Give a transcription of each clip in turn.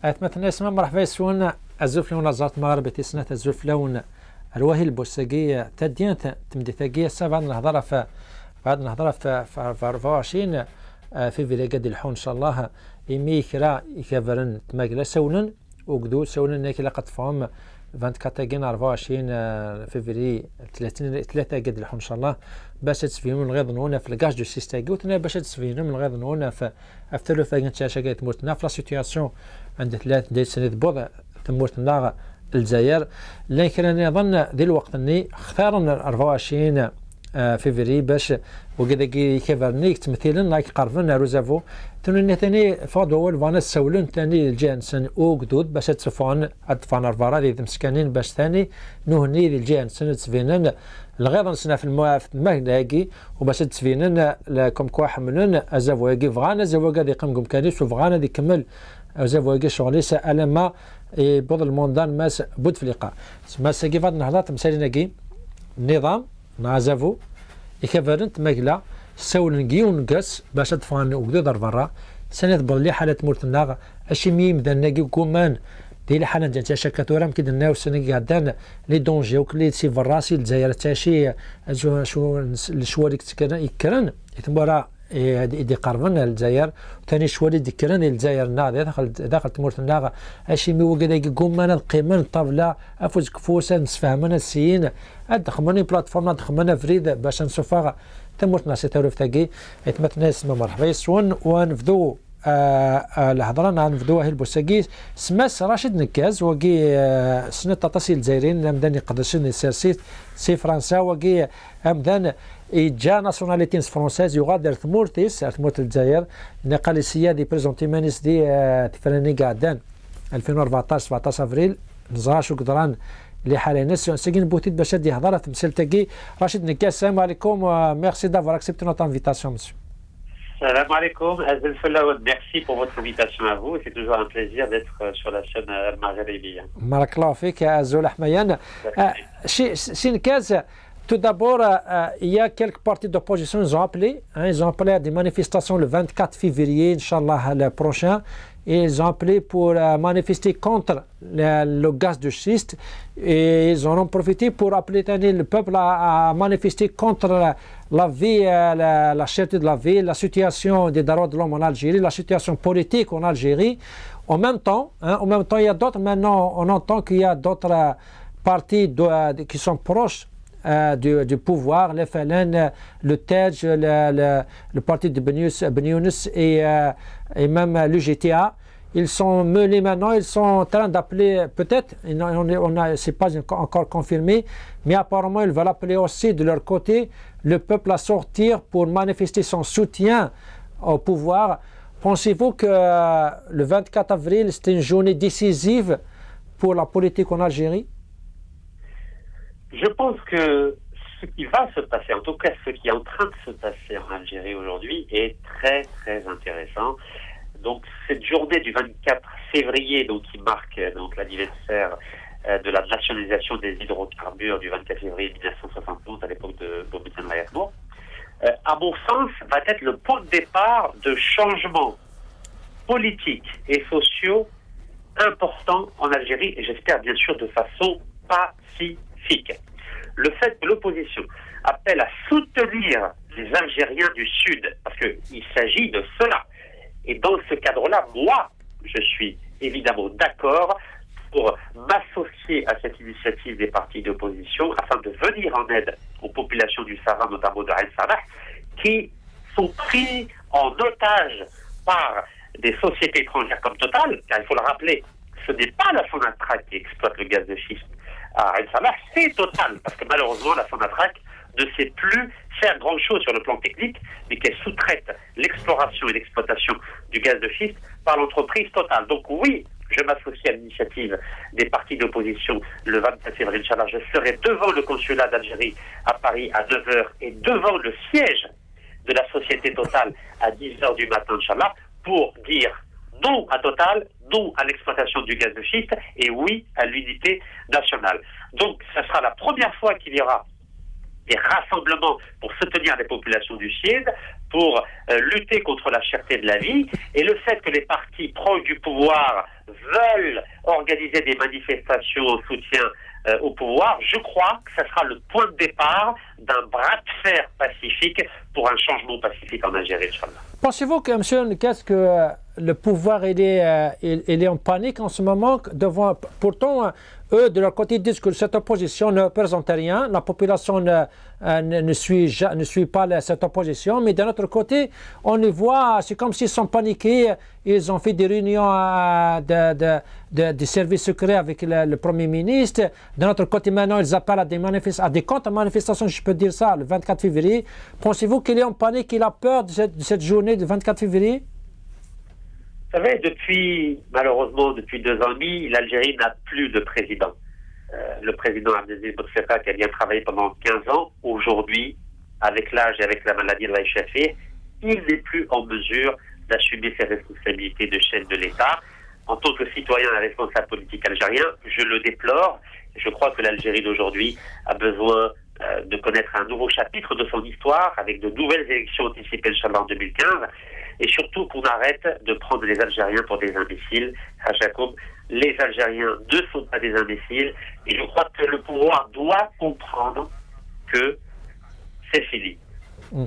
مثلا اسمه مرحبا يسون الزوف لون زارت مغرب تسنة الزوف لون الوهي البوسقية تدين تمدي ثقية سبعة نهضر في بعد نهضر في 24 في فيليقاد الحون إن شاء الله إمي كرا يكفرن تماقلا سولن وقدو سولن ناكي لقد فهم 24 24 فيفري 3 قد الحون إن شاء الله باش تسفينون الغيظ نونا في الكاج دو سيستاكي وتنا باش تسفينون من الغيظ نونا في الثلث كانت شاشة تموتنا في لا سيتياسيون عند 3 سنين بوضع تموتنا الجزائر لكن انا اظن ذي الوقت اني اختارنا 24 فيفري باش وكذا كيفرنيك تمثيلا لايك قربنا روزافو ثاني ثاني فاض اول فانا سولن ثاني الجانسن او قدود باش تفون ادفان ارفارا ذي مسكانين باش ثاني نهني ذي الجانسن تسفينن الغيظ نسنا في المهداكي وباش تسفينن لكم كوا حملن ازافواكي فغانا زواكا ذي قمكم كانيس وفغانا ذي كمل ازافواكي شغلي سأل ما بعض الموندان ماس بودفليقه ماس كيف هاد النهضات مساليناكي النظام نعزفو يكفرنت مقلا سولن كيون كاس باش تفان وكدو برا سنه بلي حاله مورتنا اشي ميم دناكي كومان دي الحاله جات شكاتورا كي دنا سنه قادان لي دونجي وكلي سي فراسي الجزائر تاشي شو الشواليك يكرن يتمرا يدي قربنا الجزائر ثاني شوالي ذكرني الجزائر ناضي دخل تمورتنا اشي مي وكذا قومنا القيمه الطابله افوز كفوسا نسفهمنا السيين ادخمني بلاتفورم ادخمنا فريد باش نشوفها تمورتنا سي تعرف تاكي يتمتنا اسمه مرحبا يسون ونفدو الهضره نفدو هي البوساكي سماس راشد نكاز وكي سنه تاطاسي الجزائريين مداني قدرشن سيرسيت سي فرنسا وكي امدان جا ناسيوناليتينس فرونسيز يغادر ثمورتيس ثمورت الجزائر نقل السيادي بريزونتي مانيس دي تفراني قعدان 2014 17 افريل نزراش وقدران اللي حاليا ناس ساكن بوتيت باش دي هضره تمثل تاكي راشد نكاس السلام عليكم ميرسي دافوار اكسبتي نوت انفيتاسيون مسيو. Salam alaikum, Azel Felaoud, merci pour votre invitation à vous. C'est toujours un plaisir d'être sur la chaîne Al-Maghribi. Barakallahu fik, Azoul Ahmayan. Tout d'abord, il y a quelques partis d'opposition qui ont appelé. Ils ont appelé à des manifestations le 24 février, Inch'Allah, le prochain. Et ils ont appelé pour manifester contre le gaz de schiste. Et ils en ont profité pour appeler le peuple à manifester contre la vie, la cherté de la vie, la situation des droits de l'homme en Algérie, la situation politique en Algérie. En même temps, il y a d'autres. Maintenant, on entend qu'il y a d'autres partis qui sont proches du pouvoir, le FLN, le TEJ, le parti de Ben Younes et même le GTA. Ils sont mêlés maintenant, ils sont en train d'appeler, peut-être, c'est pas encore confirmé, mais apparemment ils veulent appeler aussi de leur côté le peuple à sortir pour manifester son soutien au pouvoir. Pensez-vous que le 24 avril, c'est une journée décisive pour la politique en Algérie? Je pense que ce qui va se passer, en tout cas ce qui est en train de se passer en Algérie aujourd'hui, est très très intéressant. Donc cette journée du 24 février, donc qui marque donc l'anniversaire de la nationalisation des hydrocarbures du 24 février 1971 à l'époque de Boumediene Layatmo, à mon sens, va être le point de départ de changements politiques et sociaux importants en Algérie, et j'espère bien sûr de façon pacifique. Le fait que l'opposition appelle à soutenir les Algériens du Sud, parce qu'il s'agit de cela. Et dans ce cadre-là, moi, je suis évidemment d'accord pour m'associer à cette initiative des partis d'opposition afin de venir en aide aux populations du Sahara, notamment de Ain Salah, qui sont pris en otage par des sociétés étrangères comme Total, car il faut le rappeler, ce n'est pas la Sonatrach qui exploite le gaz de schiste à Ain Salah, c'est Total, parce que malheureusement la Sonatrach ne sait plus faire grand-chose sur le plan technique, mais qu'elle sous-traite l'exploration et l'exploitation du gaz de schiste par l'entreprise Total. Donc oui, je m'associe à l'initiative des partis d'opposition le 24 février, Inch'Allah. Je serai devant le consulat d'Algérie à Paris à 9h et devant le siège de la société Total à 10h du matin, Inch'Allah, pour dire non à Total, non à l'exploitation du gaz de schiste et oui à l'unité nationale. Donc, ce sera la première fois qu'il y aura des rassemblements pour soutenir les populations du Sud, pour lutter contre la cherté de la vie, et le fait que les partis proches du pouvoir veulent organiser des manifestations en soutien au pouvoir, je crois que ça sera le point de départ d'un bras de fer pacifique pour un changement pacifique en Algérie, Inch'Allah. Pensez-vous que, M. qu'est-ce que le pouvoir il est en panique en ce moment devant, pourtant, eux, de leur côté, disent que cette opposition ne représente rien, la population ne suit pas cette opposition, mais d'un autre côté, on les voit, c'est comme s'ils sont paniqués, ils ont fait des réunions des services secrets avec le Premier ministre, d'un autre côté, maintenant, ils appellent à des contre-manifestations, je peux dire ça, le 24 février. Pensez-vous qu'il est en panique, qu'il a peur de cette journée du 24 février? Vous savez, malheureusement, depuis 2 ans et demi, l'Algérie n'a plus de président. Le président Abdelaziz Bouteflika, qui a bien travaillé pendant 15 ans, aujourd'hui, avec l'âge et avec la maladie de l'Aïchafi, il n'est plus en mesure d'assumer ses responsabilités de chef de l'État. En tant que citoyen et responsable politique algérien, je le déplore. Je crois que l'Algérie d'aujourd'hui a besoin de connaître un nouveau chapitre de son histoire, avec de nouvelles élections anticipées, Inch'Allah, en 2015, et surtout qu'on arrête de prendre les Algériens pour des imbéciles. À Jacob, les Algériens ne sont pas des imbéciles, et je crois que le pouvoir doit comprendre que c'est fini.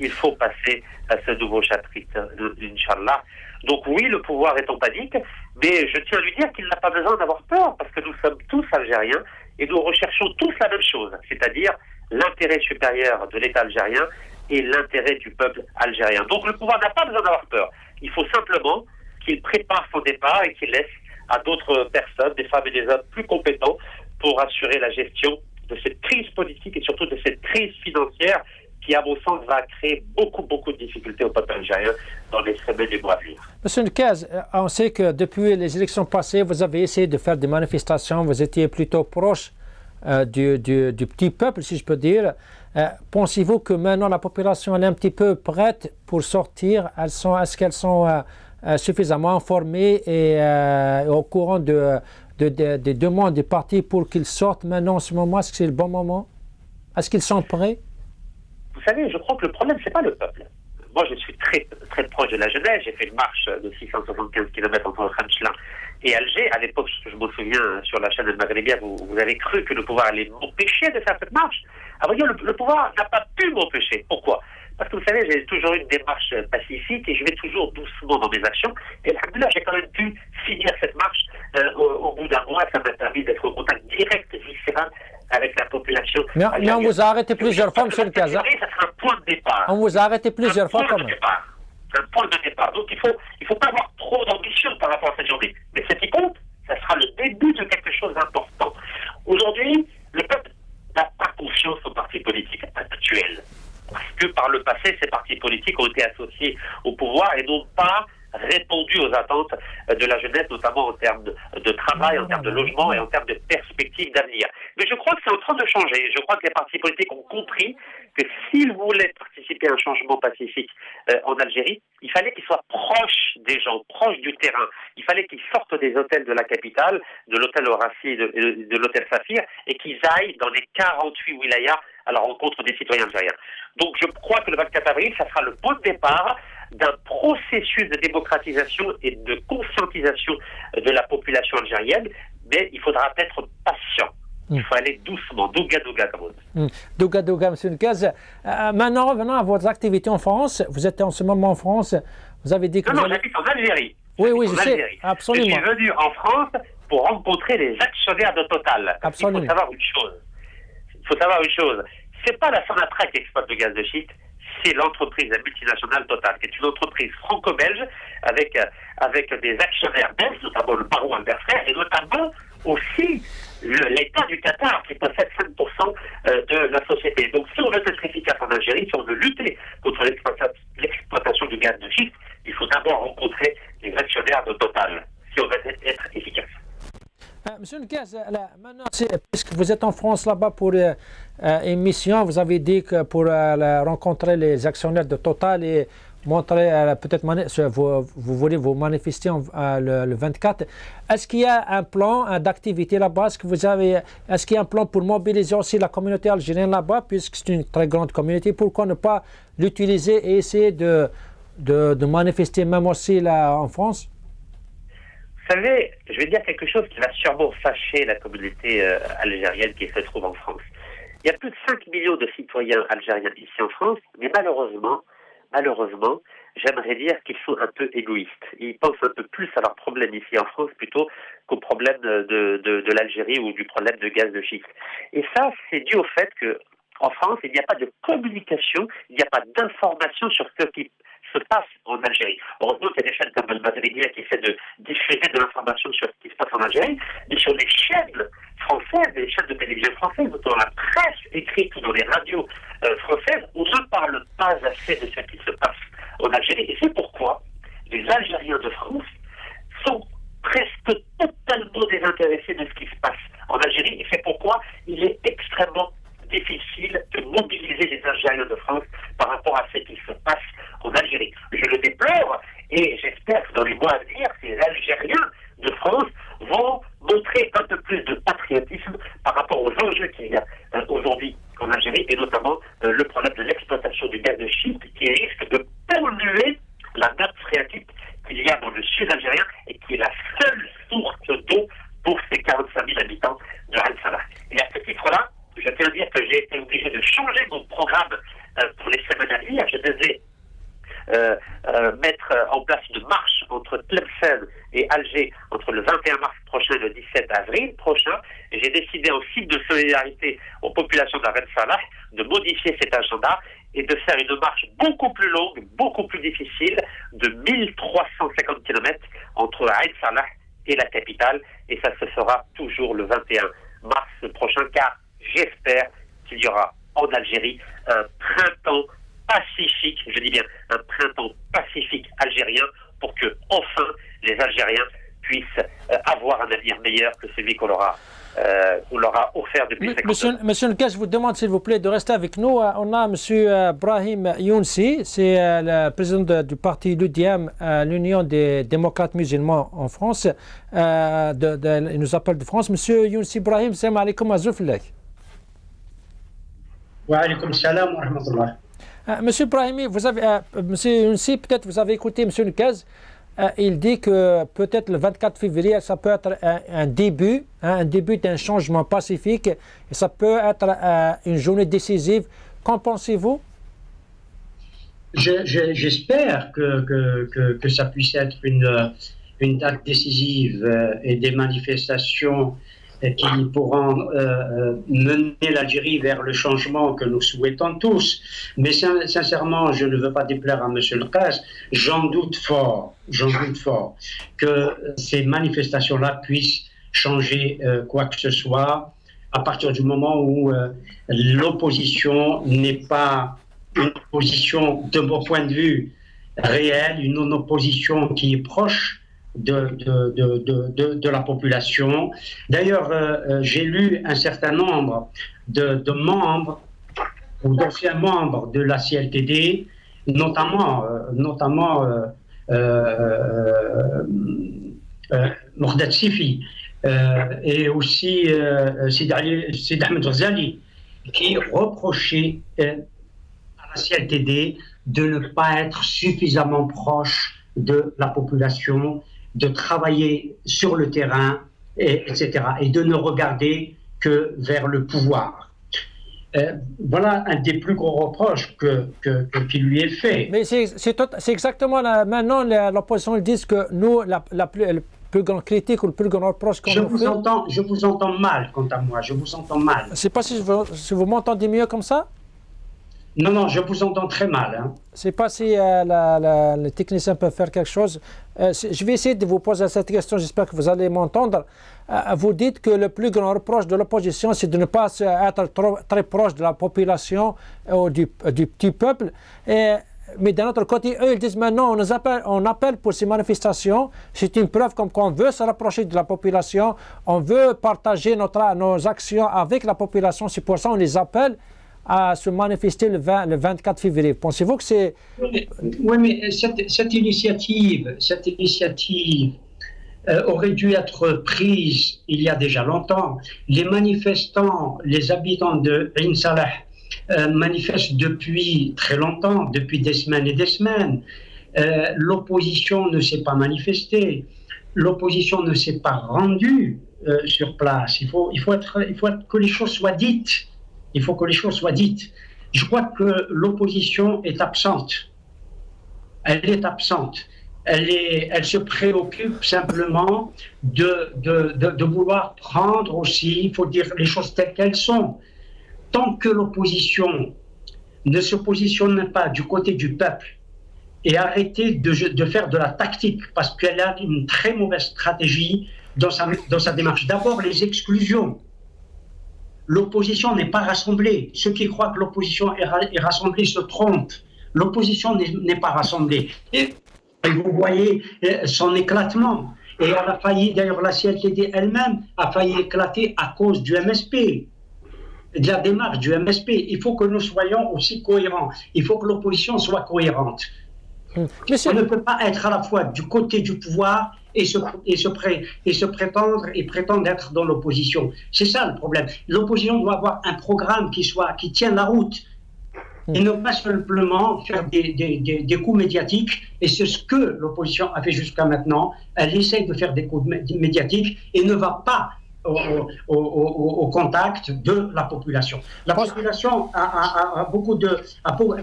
Il faut passer à ce nouveau chapitre, Inch'Allah. Donc oui, le pouvoir est en panique, mais je tiens à lui dire qu'il n'a pas besoin d'avoir peur, parce que nous sommes tous Algériens, et nous recherchons tous la même chose, c'est-à-dire l'intérêt supérieur de l'État algérien et l'intérêt du peuple algérien. Donc le pouvoir n'a pas besoin d'avoir peur. Il faut simplement qu'il prépare son départ et qu'il laisse à d'autres personnes, des femmes et des hommes plus compétents pour assurer la gestion de cette crise politique et surtout de cette crise financière qui, à mon sens, va créer beaucoup de difficultés au peuple algérien dans les semaines et mois à venir. Monsieur Nkaz, on sait que depuis les élections passées, vous avez essayé de faire des manifestations, vous étiez plutôt proche du petit peuple, si je peux dire. Pensez-vous que maintenant la population est un petit peu prête pour sortir? Est-ce qu'elles sont suffisamment informées et au courant des demandes des partis pour qu'ils sortent maintenant en ce moment? Est-ce que c'est le bon moment? Est-ce qu'ils sont prêts? Vous savez, je crois que le problème, c'est pas le peuple. Moi, je suis très proche de la jeunesse. J'ai fait une marche de 675 km entre Khamchlin et Alger. À l'époque, je me souviens, sur la chaîne Maghrébia, vous avez cru que le pouvoir allait m'empêcher de faire cette marche. À vrai dire, le pouvoir n'a pas pu m'empêcher. Pourquoi? Parce que vous savez, j'ai toujours une démarche pacifique et je vais toujours doucement dans mes actions. Et là, j'ai quand même pu finir cette marche au bout d'un mois. Ça m'a permis d'être en contact direct, viscéral, avec la population. Mais on vous a arrêté plusieurs fois, M. Nkaz. Ça sera un point de départ. On vous a arrêté plusieurs fois quand même. Un point de départ. Donc il faut pas avoir trop d'ambition par rapport à cette journée. Mais ce qui compte, ça sera le début de quelque chose d'important. Aujourd'hui, le peuple n'a pas confiance aux partis politiques actuels. Parce que par le passé, ces partis politiques ont été associés au pouvoir et n'ont pas répondu aux attentes de la jeunesse, notamment en termes de travail, en termes de logement et en termes de perspectives d'avenir. Mais je crois que c'est en train de changer. Je crois que les partis politiques ont compris que s'ils voulaient participer à un changement pacifique en Algérie, il fallait qu'ils soient proches des gens, proches du terrain. Il fallait qu'ils sortent des hôtels de la capitale, de l'hôtel Horaci et de l'hôtel Saphir, et qu'ils aillent dans les 48 wilayas à la rencontre des citoyens algériens. Donc je crois que le 24 avril, ça sera le point de départ d'un processus de démocratisation et de conscientisation de la population algérienne, mais il faudra être patient. Il faut aller doucement, douga comme on dit. Douga, M. Nkaz. Maintenant, revenons à votre activité en France. Vous êtes en ce moment en France. Vous avez dit que Non, j'habite en Algérie. Oui, je sais. Absolument. Je suis venu en France pour rencontrer les actionnaires de Total. Absolument. Il faut savoir une chose. C'est pas la Sonatrach qui exploite le gaz de schiste, c'est l'entreprise multinationale Total, qui est une entreprise franco-belge avec des actionnaires belges, notamment le baron Albert Frère, et notamment aussi l'État du Qatar qui possède 5% de la société. Donc si on veut être efficace en Algérie, si on veut lutter contre l'exploitation du gaz de schiste, il faut d'abord rencontrer les actionnaires de Total, si on veut être efficace. Monsieur Nkaz, maintenant, puisque vous êtes en France là-bas pour une mission, vous avez dit que pour rencontrer les actionnaires de Total et montrer, peut-être, vous voulez vous manifester le 24. Est-ce qu'il y a un plan d'activité là-bas? Est-ce qu'il y a un plan pour mobiliser aussi la communauté algérienne là-bas, puisque c'est une très grande communauté? Pourquoi ne pas l'utiliser et essayer de manifester même aussi là en France? Vous savez, je vais dire quelque chose qui va sûrement fâcher la communauté algérienne qui se trouve en France. Il y a plus de 5 millions de citoyens algériens ici en France, mais malheureusement, j'aimerais dire qu'ils sont un peu égoïstes. Ils pensent un peu plus à leurs problèmes ici en France plutôt qu'aux problèmes de l'Algérie ou du problème de gaz de schiste. Et ça, c'est dû au fait que en France, il n'y a pas de communication, il n'y a pas d'information sur ce qui se passe en Algérie. Heureusement qu'il y a des chaînes comme Al-Madridia qui essaient de diffuser de l'information sur ce qui se passe en Algérie, mais sur les chaînes françaises, les chaînes de télévision françaises, dans la presse écrite ou dans les radios françaises, on ne parle pas assez de ce qui se passe en Algérie. Et c'est pourquoi les Algériens de France sont presque totalement désintéressés de ce qui se passe en Algérie. Et c'est pourquoi il est extrêmement difficile de mobiliser les Algériens de France par rapport à ce qui se passe en Algérie. Je le déplore et j'espère que dans les mois à venir, ces Algériens de France vont montrer un peu plus de patriotisme par rapport aux enjeux qu'il y a aujourd'hui en Algérie et notamment le problème de l'exploitation du gaz de schiste qui risque de polluer la nappe phréatique qu'il y a dans le sud algérien et qui est la seule source d'eau pour ces 45 000 habitants de Ain Salah. Et à ce titre-là, je tiens à dire que j'ai été obligé de changer mon programme pour les semaines à venir. Je devais mettre en place une marche entre Tlemcen et Alger entre le 21 mars prochain et le 17 avril prochain. Et j'ai décidé en signe de solidarité aux populations d'Ain Salah de modifier cet agenda et de faire une marche beaucoup plus longue, beaucoup plus difficile, de 1350 km entre Ain Salah et la capitale. Et ça se fera toujours le 21 mars prochain, car j'espère qu'il y aura en Algérie un printemps pacifique, je dis bien un printemps pacifique algérien, pour que enfin les Algériens puissent avoir un avenir meilleur que celui qu'on leur a offert depuis 50 ans. Monsieur Nkaz, je vous demande s'il vous plaît de rester avec nous. On a Monsieur Brahim Younsi, c'est le président du parti l'UDM, l'Union des démocrates musulmans en France. Il nous appelle de France. Monsieur Younsi Brahim, salam alaikum azouflek. Wa alaikum salam wa rahmatullah. Monsieur Brahimi, Monsieur Younsi, peut-être vous avez écouté Monsieur Nkaz. Il dit que peut-être le 24 février, ça peut être un début d'un changement pacifique et ça peut être une journée décisive. Qu'en pensez-vous? J'espère que ça puisse être une date décisive et des manifestations qui pourront mener l'Algérie vers le changement que nous souhaitons tous. Mais sincèrement, je ne veux pas déplaire à M. Nkaz, j'en doute fort que ces manifestations-là puissent changer quoi que ce soit à partir du moment où l'opposition n'est pas une opposition de mon point de vue réelle, une opposition qui est proche de la population. D'ailleurs, j'ai lu un certain nombre de membres ou d'anciens membres de la CLTD, notamment Mourdet Sifi et aussi Sid Ahmed Ghazali, qui reprochaient à la CLTD de ne pas être suffisamment proche de la population, de travailler sur le terrain, etc. Et de ne regarder que vers le pouvoir. Voilà un des plus gros reproches qui lui est fait. Mais c'est exactement maintenant l'opposition dit que nous, le plus grande critique ou le plus grand reproche qu'on nous fait... Je vous entends mal, quant à moi, je vous entends mal. Je ne sais pas si vous m'entendez mieux comme ça. Non, je vous entends très mal. Hein. Je ne sais pas si le technicien peut faire quelque chose. Je vais essayer de vous poser cette question, j'espère que vous allez m'entendre. Vous dites que le plus grand reproche de l'opposition, c'est de ne pas être très proche de la population ou du petit peuple. Mais d'un autre côté, eux, ils disent maintenant, on appelle pour ces manifestations. C'est une preuve comme qu'on veut se rapprocher de la population, on veut partager nos actions avec la population, c'est pour ça qu'on les appelle. à se manifester le 24 février. Pensez-vous que c'est... Oui, mais cette initiative aurait dû être prise il y a déjà longtemps. Les manifestants, les habitants de Ain Salah manifestent depuis très longtemps, depuis des semaines et des semaines. L'opposition ne s'est pas manifestée, l'opposition ne s'est pas rendue sur place. Il faut que les choses soient dites. Il faut que les choses soient dites. Je crois que l'opposition est absente. Elle est absente. Elle se préoccupe simplement de vouloir prendre aussi, il faut dire les choses telles qu'elles sont. Tant que l'opposition ne se positionne pas du côté du peuple et arrêter de faire de la tactique, parce qu'elle a une très mauvaise stratégie dans sa démarche. D'abord, les exclusions. L'opposition n'est pas rassemblée. Ceux qui croient que l'opposition est rassemblée se trompent. L'opposition n'est pas rassemblée. Et vous voyez son éclatement. Et elle a failli, d'ailleurs la CLTD elle-même a failli éclater à cause du MSP, de la démarche du MSP. Il faut que nous soyons aussi cohérents. Il faut que l'opposition soit cohérente. On ne peut pas être à la fois du côté du pouvoir et prétendre être dans l'opposition. C'est ça le problème. L'opposition doit avoir un programme qui tient la route. Et ne pas simplement faire des coups médiatiques, et c'est ce que l'opposition a fait jusqu'à maintenant. Elle essaie de faire des coups médiatiques et ne va pas au contact de la population. La population a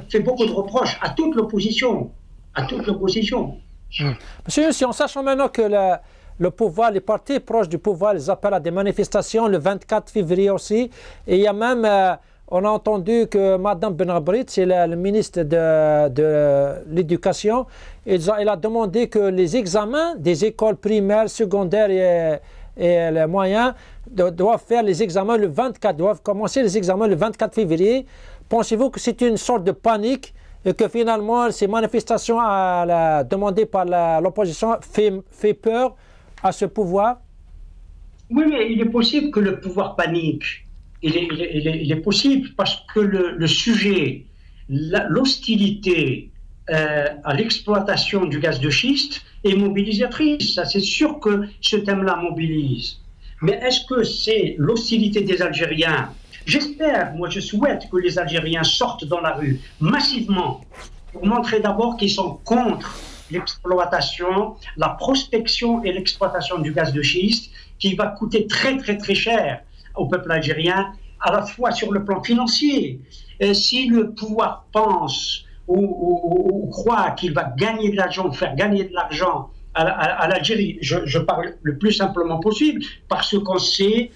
fait beaucoup de reproches à toute l'opposition. Monsieur Youssi, en sachant maintenant que le pouvoir, les partis proches du pouvoir, les appellent à des manifestations le 24 février aussi, et il y a même... on a entendu que Mme Benabrit, c'est le ministre de l'Éducation, elle a demandé que les examens des écoles primaires, secondaires et les moyens doivent faire les examens le 24, doivent commencer les examens le 24 février. Pensez-vous que c'est une sorte de panique et que finalement ces manifestations demandées par l'opposition fait peur à ce pouvoir? Oui, mais il est possible que le pouvoir panique. Il est possible parce que le sujet, l'hostilité à l'exploitation du gaz de schiste est mobilisatrice. Ça, c'est sûr que ce thème-là mobilise. Mais est-ce que c'est l'hostilité des Algériens? J'espère, moi je souhaite que les Algériens sortent dans la rue massivement pour montrer d'abord qu'ils sont contre l'exploitation, la prospection et l'exploitation du gaz de schiste qui va coûter très très très cher au peuple algérien, à la fois sur le plan financier. Si le pouvoir pense ou croit qu'il va gagner de l'argent, faire gagner de l'argent à l'Algérie, je parle le plus simplement possible, parce qu'on sait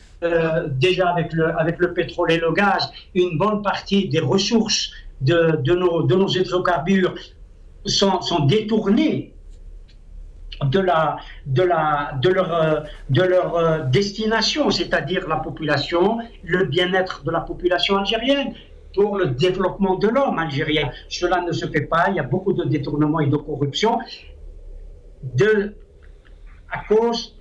déjà avec le pétrole et le gaz, une bonne partie des ressources de nos hydrocarbures sont détournées de leur destination, c'est-à-dire la population, le bien-être de la population algérienne, pour le développement de l'homme algérien. Cela ne se fait pas, il y a beaucoup de détournements et de corruption à cause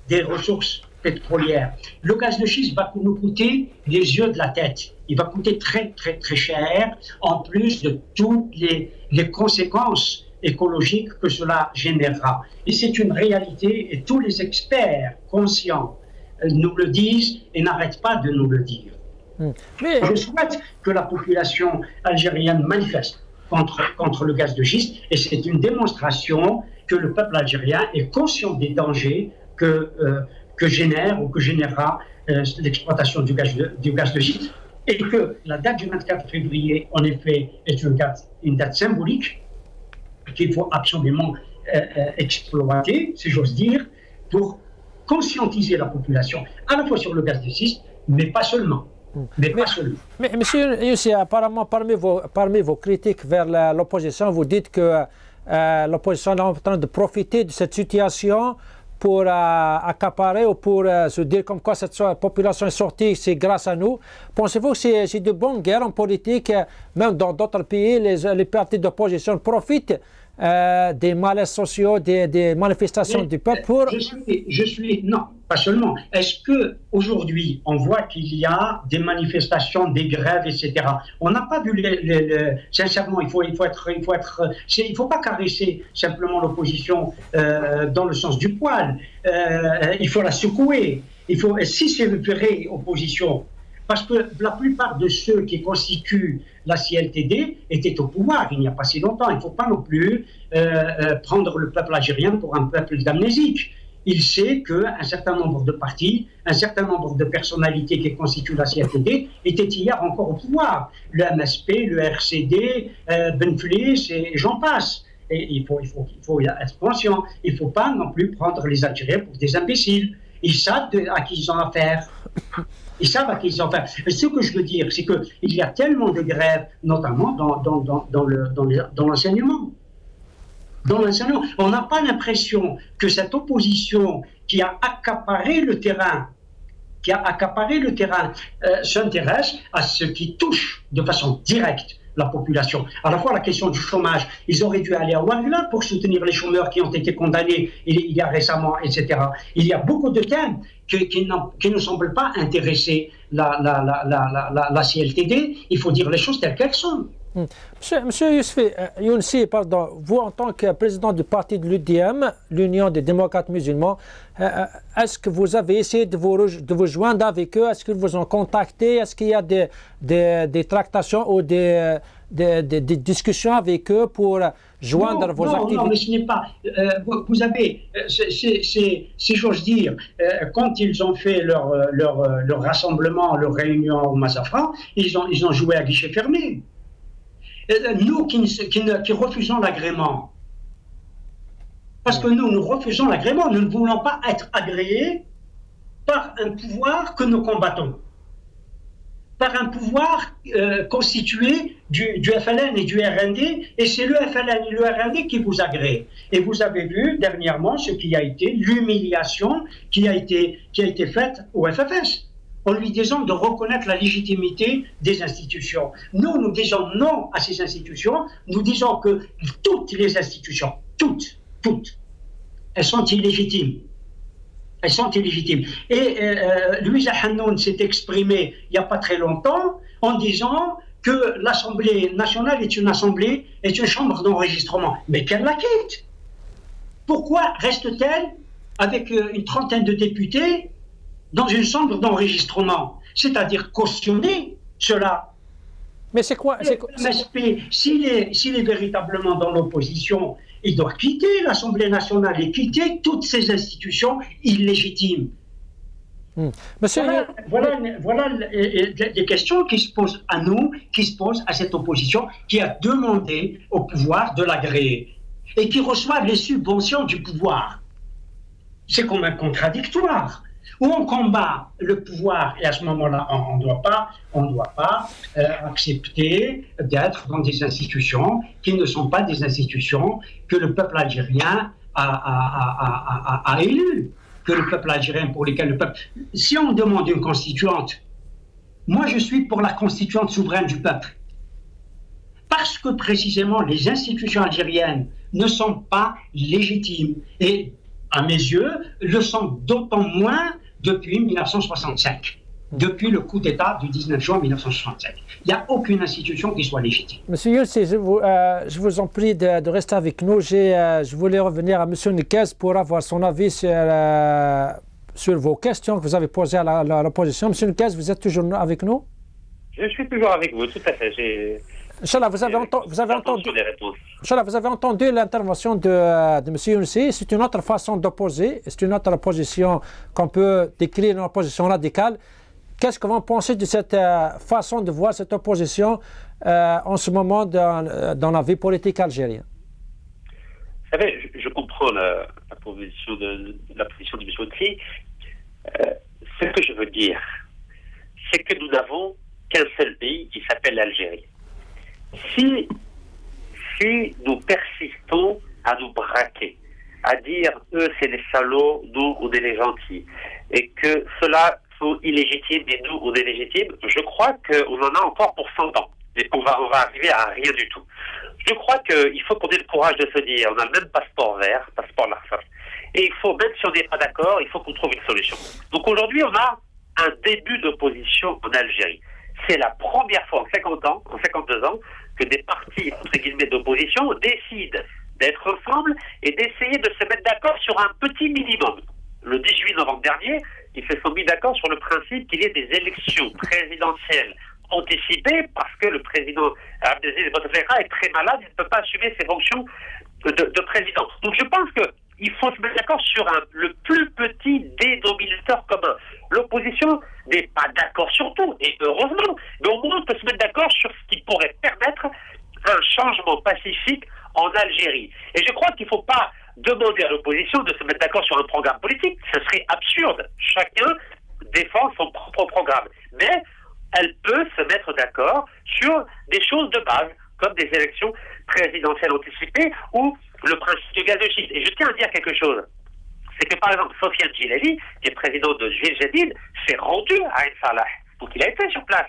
des ressources pétrolières. Le gaz de schiste va nous coûter les yeux de la tête. Il va coûter très très très cher, en plus de toutes les conséquences écologique que cela générera. Et c'est une réalité, et tous les experts conscients nous le disent et n'arrêtent pas de nous le dire. Mais je souhaite que la population algérienne manifeste contre le gaz de schiste, et c'est une démonstration que le peuple algérien est conscient des dangers que génère ou que générera l'exploitation du gaz de schiste, et que la date du 24 février, en effet, est une date symbolique qu'il faut absolument exploiter, si j'ose dire, pour conscientiser la population, à la fois sur le gaz de schiste, mais pas seulement. Mais monsieur Youssi, apparemment, parmi vos critiques vers l'opposition, vous dites que l'opposition est en train de profiter de cette situation pour accaparer ou pour se dire comme quoi cette population est sortie, c'est grâce à nous. Pensez-vous que c'est de bonne guerre en politique, même dans d'autres pays, les partis d'opposition profitent des malaises sociaux, des manifestations du peuple pour... Non, pas seulement. Est-ce qu'aujourd'hui, on voit qu'il y a des manifestations, des grèves, etc. On n'a pas vu sincèrement, il faut pas caresser simplement l'opposition dans le sens du poil. Il faut la secouer. Si c'est une vraie opposition, parce que la plupart de ceux qui constituent la CLTD étaient au pouvoir il n'y a pas si longtemps. Il ne faut pas non plus prendre le peuple algérien pour un peuple d'amnésiques. Il sait qu'un certain nombre de partis, un certain nombre de personnalités qui constituent la CLTD étaient hier encore au pouvoir. Le MSP, le RCD, Benflis et j'en passe. Et il faut être conscient. Il ne faut pas non plus prendre les Algériens pour des imbéciles. Ils savent à qui ils ont affaire. Ils savent à qui ils ont affaire. Et ce que je veux dire, c'est qu'il y a tellement de grèves, notamment dans l'enseignement. Dans l'enseignement, on n'a pas l'impression que cette opposition qui a accaparé le terrain, s'intéresse à ce qui touche de façon directe la population. À la fois la question du chômage, ils auraient dû aller à Ouargla pour soutenir les chômeurs qui ont été condamnés il y a récemment, etc. Il y a beaucoup de thèmes qui ne semblent pas intéresser la CLTD. Il faut dire les choses telles qu'elles sont. Monsieur Younsi, pardon, vous en tant que président du parti de l'UDM, l'Union des démocrates musulmans, est-ce que vous avez essayé de vous joindre avec eux? Est-ce qu'ils vous ont contacté? Est-ce qu'il y a des tractations ou des discussions avec eux pour joindre vos activités? Non, mais ce n'est pas... vous avez, si j'ose dire, quand ils ont fait leur rassemblement, leur réunion au Mazafra, ils ont joué à guichet fermé. Nous qui refusons l'agrément, parce que nous refusons l'agrément, nous ne voulons pas être agréés par un pouvoir que nous combattons, par un pouvoir constitué du FLN et du RND, et c'est le FLN et le RND qui vous agréent. Et vous avez vu dernièrement ce qui a été l'humiliation qui a été faite au FFS, en lui disant de reconnaître la légitimité des institutions. Nous disons non à ces institutions, nous disons que toutes les institutions, toutes, elles sont illégitimes. Elles sont illégitimes. Et Louisa Hannoun s'est exprimée il n'y a pas très longtemps en disant que l'Assemblée nationale est une chambre d'enregistrement. Mais qu'elle la quitte. Pourquoi reste-t-elle avec une trentaine de députés dans une chambre d'enregistrement, c'est-à-dire cautionner cela? Mais c'est quoi, MSP, s'il est véritablement dans l'opposition, il doit quitter l'Assemblée nationale et quitter toutes ces institutions illégitimes. Voilà des questions qui se posent à nous, qui se posent à cette opposition qui a demandé au pouvoir de l'agréer et qui reçoivent les subventions du pouvoir. C'est quand même contradictoire. Où on combat le pouvoir, et à ce moment-là, on ne doit pas accepter d'être dans des institutions qui ne sont pas des institutions que le peuple algérien a élues, que le peuple algérien pour lesquelles le peuple... Si on demande une constituante, moi je suis pour la constituante souveraine du peuple. Parce que précisément les institutions algériennes ne sont pas légitimes. Et à mes yeux, le sont d'autant moins depuis 1965, depuis le coup d'État du 19 juin 1965. Il n'y a aucune institution qui soit légitime. Monsieur Younsi, je vous en prie de rester avec nous. Je voulais revenir à Monsieur Nekez pour avoir son avis sur vos questions que vous avez posées à l'opposition. Monsieur Nekez, vous êtes toujours avec nous? Je suis toujours avec vous, tout à fait. Inch'Allah, vous avez entendu l'intervention de M. Younsi. C'est une autre façon d'opposer, c'est une autre opposition qu'on peut décrire, une opposition radicale. Qu'est-ce que vous pensez de cette façon de voir cette opposition en ce moment dans la vie politique algérienne? Vous savez, je comprends la position de M. Younsi. Ce que je veux dire, c'est que nous n'avons qu'un seul pays qui s'appelle l'Algérie. Si nous persistons à nous braquer, à dire eux c'est des salauds, nous on est les gentils, et que ceux-là sont illégitimes et nous on est légitimes, je crois qu'on en a encore pour 100 ans et qu'on va arriver à rien du tout. je crois qu'il faut qu'on ait le courage de se dire, on a le même passeport vert, passeport l'Arfar, et il faut, même si on n'est pas d'accord, il faut qu'on trouve une solution. Donc aujourd'hui, on a un début d'opposition en Algérie. C'est la première fois en 50 ans, en 52 ans, que des partis, entre guillemets, d'opposition décident d'être ensemble et d'essayer de se mettre d'accord sur un petit minimum. Le 18 novembre dernier, ils se sont mis d'accord sur le principe qu'il y ait des élections présidentielles anticipées parce que le président Abdelaziz Bouteflika est très malade, il ne peut pas assumer ses fonctions de président. Donc je pense qu'il faut se mettre d'accord sur le plus petit dénominateur commun. L'opposition n'est pas d'accord sur tout, et heureusement, mais au moins on peut se mettre d'accord sur ce qui pourrait permettre un changement pacifique en Algérie. Et je crois qu'il ne faut pas demander à l'opposition de se mettre d'accord sur un programme politique. Ce serait absurde. Chacun défend son propre programme. Mais elle peut se mettre d'accord sur des choses de base, comme des élections présidentielles anticipées ou le principe du gaz de schiste. Et je tiens à dire quelque chose. C'est que par exemple, Sofiane Djilali, qui est président de Juil Jadid, s'est rendu à Ain Salah. Donc il a été sur place.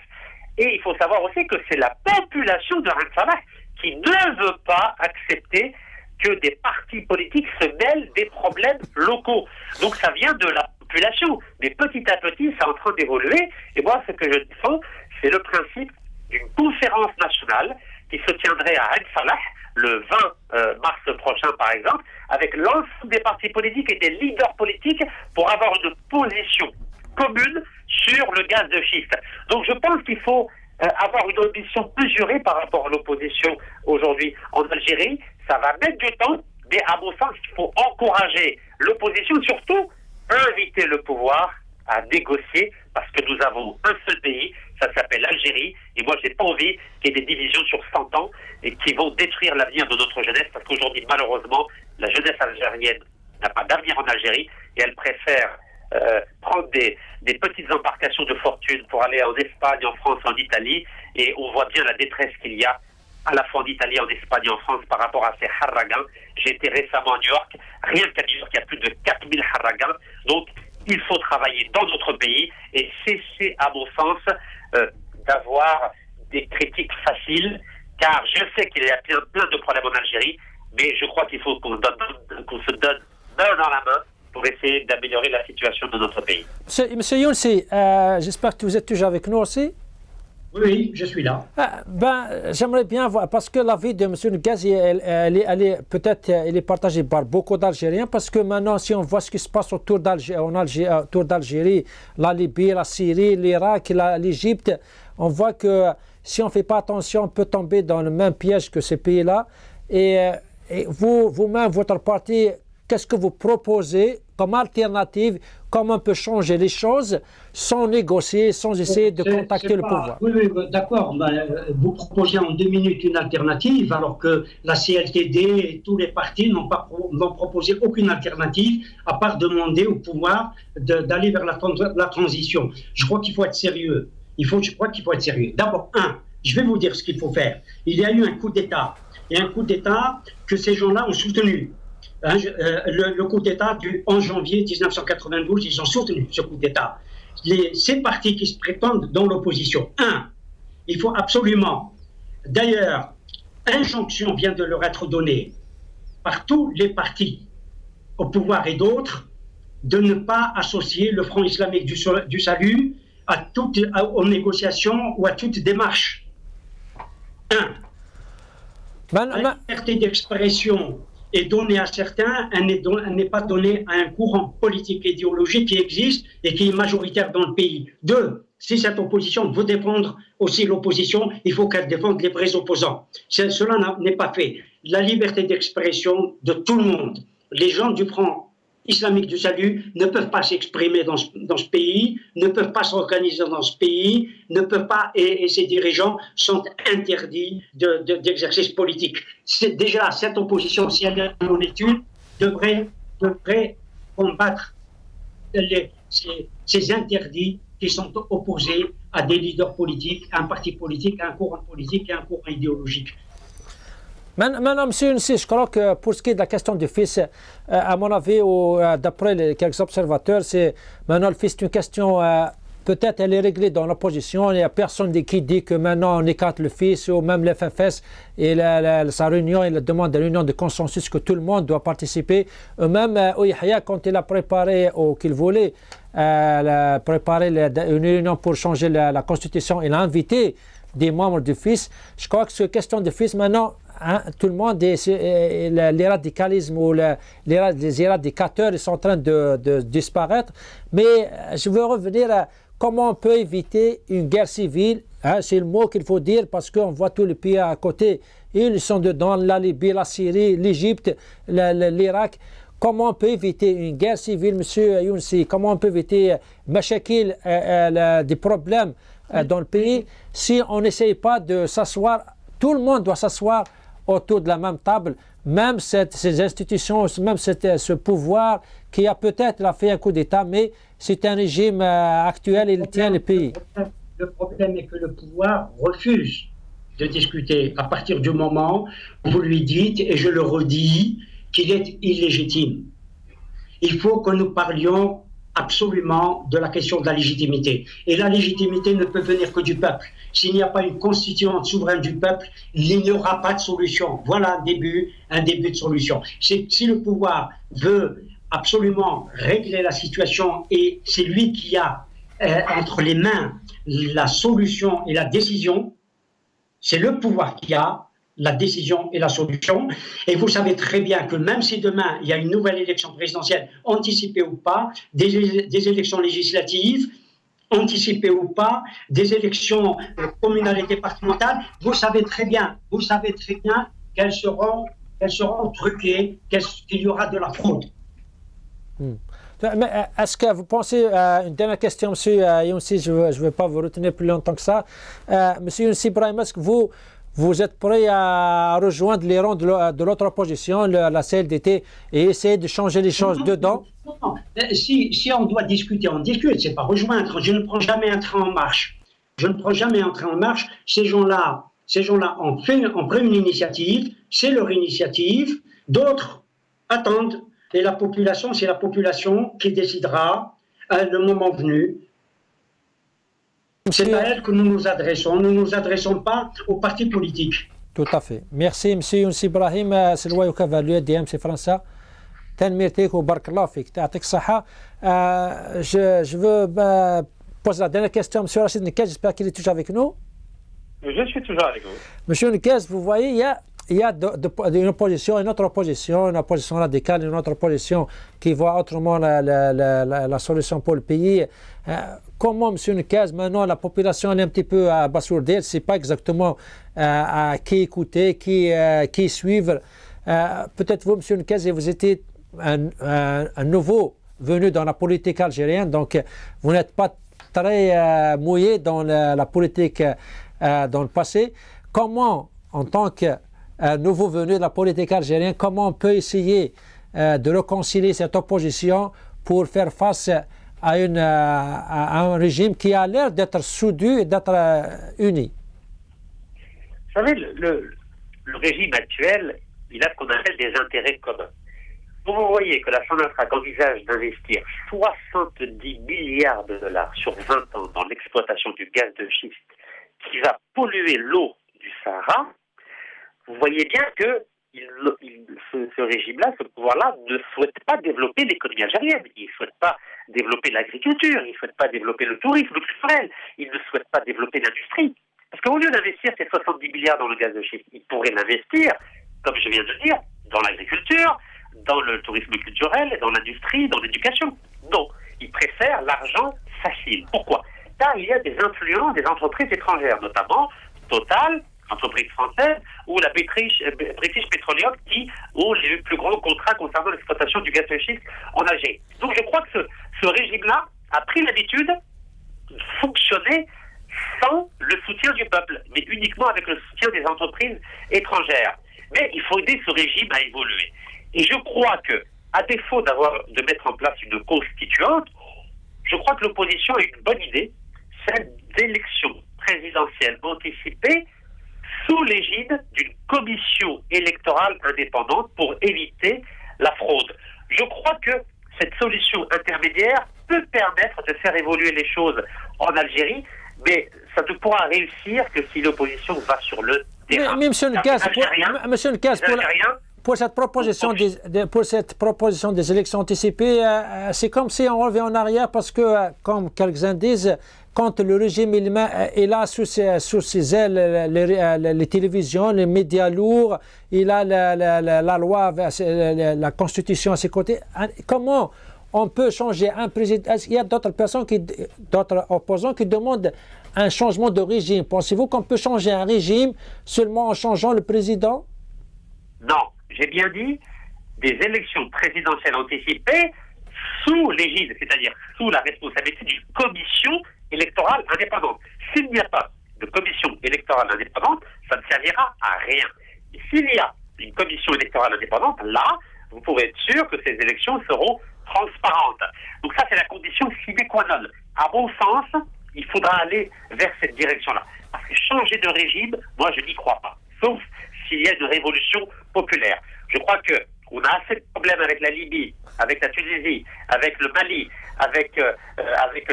Et il faut savoir aussi que c'est la population de Ain Salah qui ne veut pas accepter que des partis politiques se mêlent des problèmes locaux. Donc ça vient de la population. Mais petit à petit, c'est en train d'évoluer. Et moi, ce que je défends, c'est le principe d'une conférence nationale qui se tiendrait à Ain Salah le 20 mars prochain, par exemple, avec l'ensemble des partis politiques et des leaders politiques pour avoir une position commune sur le gaz de schiste. Donc je pense qu'il faut avoir une ambition mesurée par rapport à l'opposition aujourd'hui en Algérie. Ça va mettre du temps, mais à mon sens, il faut encourager l'opposition, surtout inviter le pouvoir à négocier, parce que nous avons un seul pays, ça s'appelle l'Algérie, et moi j'ai pas envie qu'il y ait des divisions sur 100 ans et qui vont détruire l'avenir de notre jeunesse, parce qu'aujourd'hui, malheureusement, la jeunesse algérienne n'a pas d'avenir en Algérie, et elle préfère prendre des petites embarcations de fortune pour aller en Espagne, en France, en Italie, et on voit bien la détresse qu'il y a à la fois en Italie, en Espagne et en France par rapport à ces harragans. J'ai été récemment à New York, rien qu'à New York, il y a plus de 4000 harragans, donc il faut travailler dans notre pays et cesser, à mon sens, d'avoir des critiques faciles, car je sais qu'il y a plein de problèmes en Algérie, mais je crois qu'il faut qu'on se donne main dans la main pour essayer d'améliorer la situation de notre pays. Monsieur Younsi, j'espère que vous êtes toujours avec nous aussi. Oui, je suis là. J'aimerais bien voir, parce que l'avis de M. Ngazi, elle est partagée par beaucoup d'Algériens, parce que maintenant, si on voit ce qui se passe autour d'Algérie, la Libye, la Syrie, l'Irak, l'Égypte, on voit que si on ne fait pas attention, on peut tomber dans le même piège que ces pays-là. Et vous-même, votre parti, qu'est-ce que vous proposez comme alternative, comment on peut changer les choses sans négocier, sans essayer de contacter le pouvoir? Oui, d'accord. Vous proposez en 2 minutes une alternative, alors que la CLTD et tous les partis n'ont proposé aucune alternative, à part demander au pouvoir d'aller vers la transition. Je crois qu'il faut être sérieux. Je crois qu'il faut être sérieux. D'abord, je vais vous dire ce qu'il faut faire. Il y a eu un coup d'État, et un coup d'État que ces gens-là ont soutenu. Le coup d'État du 11 janvier 1992, ils ont soutenu ce coup d'État. Ces partis qui se prétendent dans l'opposition, il faut absolument, d'ailleurs, injonction vient de leur être donnée par tous les partis au pouvoir et d'autres, de ne pas associer le Front islamique du salut aux négociations ou à toute démarche. La liberté d'expression est donnée à certains, elle n'est pas donnée à un courant politique et idéologique qui existe et qui est majoritaire dans le pays. 2, si cette opposition veut défendre aussi l'opposition, il faut qu'elle défende les vrais opposants. Cela n'est pas fait. La liberté d'expression de tout le monde, les gens du Front islamique du salut ne peuvent pas s'exprimer dans ce pays, ne peuvent pas s'organiser dans ce pays, ne peuvent pas, et ces dirigeants sont interdits d'exercice politique. Déjà, cette opposition, si elle est en étude, devrait combattre ces interdits qui sont opposés à des leaders politiques, à un parti politique, à un courant politique et à un courant idéologique. Maintenant, M. Younsi, je crois que pour ce qui est de la question du fils, à mon avis, d'après quelques observateurs, maintenant le fils est une question peut-être elle est réglée dans l'opposition. Il n'y a personne qui dit que maintenant on écarte le fils, ou même l'FFS et sa réunion, il demande une réunion de consensus que tout le monde doit participer. Même Yahya, quand il a préparé, ou qu'il voulait préparer une réunion pour changer la constitution, il a invité des membres du fils. Je crois que cette question de fils, maintenant, hein, tout le monde, les radicalismes ou les éradicateurs, ils sont en train de disparaître. Mais je veux revenir à comment on peut éviter une guerre civile. Hein, c'est le mot qu'il faut dire, parce qu'on voit tous les pays à côté. Ils sont dedans, la Libye, la Syrie, l'Égypte, l'Irak. Comment on peut éviter une guerre civile, M. Younsi? Comment on peut éviter des problèmes dans le pays si on n'essaye pas de s'asseoir? Tout le monde doit s'asseoir autour de la même table, même ces institutions, même ce pouvoir qui a peut-être fait un coup d'État, mais c'est un régime actuel, il tient le pays. Le problème est que le pouvoir refuse de discuter à partir du moment où vous lui dites, et je le redis, qu'il est illégitime. Il faut que nous parlions absolument de la question de la légitimité. Et la légitimité ne peut venir que du peuple. S'il n'y a pas une constituante souveraine du peuple, il n'y aura pas de solution. Voilà un début de solution. Si le pouvoir veut absolument régler la situation, et c'est lui qui a entre les mains la solution et la décision, c'est le pouvoir qui a la décision et la solution. Et vous savez très bien que même si demain il y a une nouvelle élection présidentielle, anticipée ou pas, des élections législatives, anticipées ou pas, des élections communales et départementales, vous savez très bien qu'elles seront truquées, qu'il y aura de la fraude. Mais est-ce que vous pensez, une dernière question, M. Younsi, je ne veux pas vous retenir plus longtemps que ça. M. Younsi Brahim, est-ce que vous êtes prêt à rejoindre les rangs de l'autre opposition, la CLDT, et essayer de changer les choses dedans? Non. Si on doit discuter, on discute, c'est pas rejoindre. Je ne prends jamais un train en marche. Ces gens-là ont pris une initiative, c'est leur initiative. D'autres attendent. Et la population, c'est la population qui décidera à le moment venu. C'est à elle que nous nous adressons. Nous ne nous adressons pas aux partis politiques. Tout à fait. Merci, M. Younsi Brahim. C'est le Cavalier DMC France. تنميرتك وبارك الله فيك تعطيك الصحة. Je veux poser la dernière question à M. Rachid Nekez. J'espère qu'il est toujours avec nous. Je suis toujours avec vous. M. Nekez, vous voyez, il y a une opposition, une opposition radicale, une autre opposition qui voit autrement la solution pour le pays. Comment, M. Nekez, maintenant la population est un petit peu abasourdie, elle ne sait pas exactement à qui écouter, qui suivre. Peut-être vous, M. Nekez, vous étiez un nouveau venu dans la politique algérienne, donc vous n'êtes pas très mouillé dans la politique dans le passé. Comment, en tant que nouveau venu de la politique algérienne, comment on peut essayer de réconcilier cette opposition pour faire face à un régime qui a l'air d'être soudé et d'être uni? Vous savez, le régime actuel, il a ce qu'on appelle des intérêts communs. Vous voyez que la Sonatrach envisage d'investir 70 milliards de dollars sur 20 ans dans l'exploitation du gaz de schiste qui va polluer l'eau du Sahara. Vous voyez bien que ce régime-là, ce pouvoir-là, ne souhaite pas développer l'économie algérienne. Il ne souhaite pas développer l'agriculture, il ne souhaite pas développer le tourisme culturel, il ne souhaite pas développer l'industrie. Parce qu'au lieu d'investir ces 70 milliards dans le gaz de schiste, il pourrait l'investir, comme je viens de dire, dans l'agriculture, dans le tourisme culturel, dans l'industrie, dans l'éducation. Non, il préfère l'argent facile. Pourquoi? Car il y a des influences des entreprises étrangères, notamment Total, entreprise française, ou la British Petroleum, qui ont les plus grands contrats concernant l'exploitation du gaz de schiste en Algérie. Donc je crois que ce régime-là a pris l'habitude de fonctionner sans le soutien du peuple, mais uniquement avec le soutien des entreprises étrangères. Mais il faut aider ce régime à évoluer. Et je crois que, à défaut de mettre en place une constituante, je crois que l'opposition a une bonne idée, celle d'élections présidentielles anticipées sous l'égide d'une commission électorale indépendante pour éviter la fraude. Je crois que cette solution intermédiaire peut permettre de faire évoluer les choses en Algérie, mais ça ne pourra réussir que si l'opposition va sur le terrain. Mais Monsieur Nekaz, pour cette proposition des élections anticipées, c'est comme si on revient en arrière parce que, comme quelques-uns disent, quand le régime il a sous ses ailes les télévisions, les médias lourds, il a la loi, la constitution à ses côtés. Comment on peut changer un président? Il y a d'autres opposants qui demandent un changement de régime. Pensez-vous qu'on peut changer un régime seulement en changeant le président? Non, j'ai bien dit des élections présidentielles anticipées sous l'égide, c'est-à-dire sous la responsabilité d'une commission électorale indépendante. S'il n'y a pas de commission électorale indépendante, ça ne servira à rien. Et s'il y a une commission électorale indépendante, là, vous pouvez être sûr que ces élections seront transparentes. Donc ça, c'est la condition sine qua non. À mon sens, il faudra aller vers cette direction-là. Parce que changer de régime, moi, je n'y crois pas. Sauf s'il y a une révolution populaire. Je crois qu'on a assez de problèmes avec la Libye, avec la Tunisie, avec le Mali, avec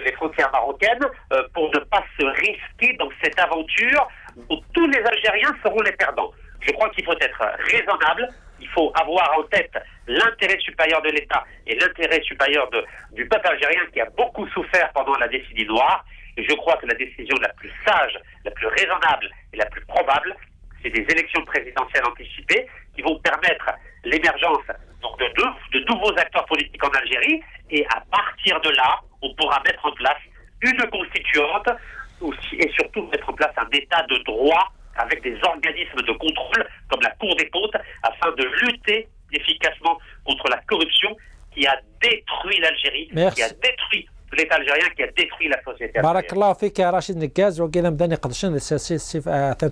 les frontières marocaines, pour ne pas se risquer dans cette aventure où tous les Algériens seront les perdants. Je crois qu'il faut être raisonnable, il faut avoir en tête l'intérêt supérieur de l'État et l'intérêt supérieur du peuple algérien qui a beaucoup souffert pendant la décennie noire. Et je crois que la décision la plus sage, la plus raisonnable et la plus probable, c'est des élections présidentielles anticipées qui vont permettre l'émergence de nouveaux acteurs politiques en Algérie. Et à partir de là, on pourra mettre en place une constituante et surtout mettre en place un état de droit avec des organismes de contrôle comme la Cour des comptes afin de lutter efficacement contre la corruption qui a détruit l'Algérie, qui a détruit l'État algérien, qui a détruit la société algérienne. بارك الله فيك يا راشد نكاز وكذا مدني قدشن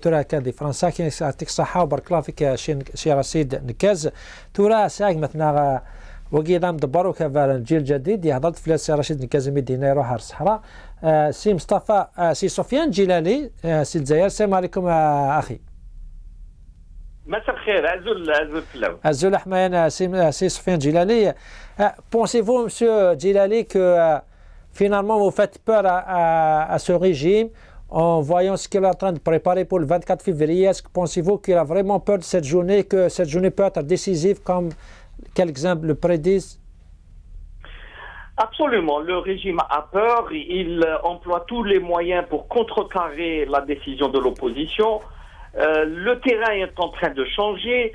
تورا كادي فرنسا كي يعطيك الصحة وبارك الله فيك شي رشيد نكاز تورا ساق مثلا وكذا مدبروا كفار الجيل الجديد يهضر في سي رشيد نكاز مدينة يروح الصحراء سي مصطفى سي سفيان جلالي سي الجزائر. السلام عليكم أخي. مساء الخير. عزول فلاو. عزول حمايان سي سفيان جلالي. Pensez-vous, monsieur Djilali, que finalement vous faites peur à ce régime en voyant ce qu'il est en train de préparer pour le 24 février? Est-ce que pensez-vous qu'il a vraiment peur de cette journée, que cette journée peut être décisive comme quelques-uns le prédisent? Absolument. Le régime a peur. Il emploie tous les moyens pour contrecarrer la décision de l'opposition. Le terrain est en train de changer.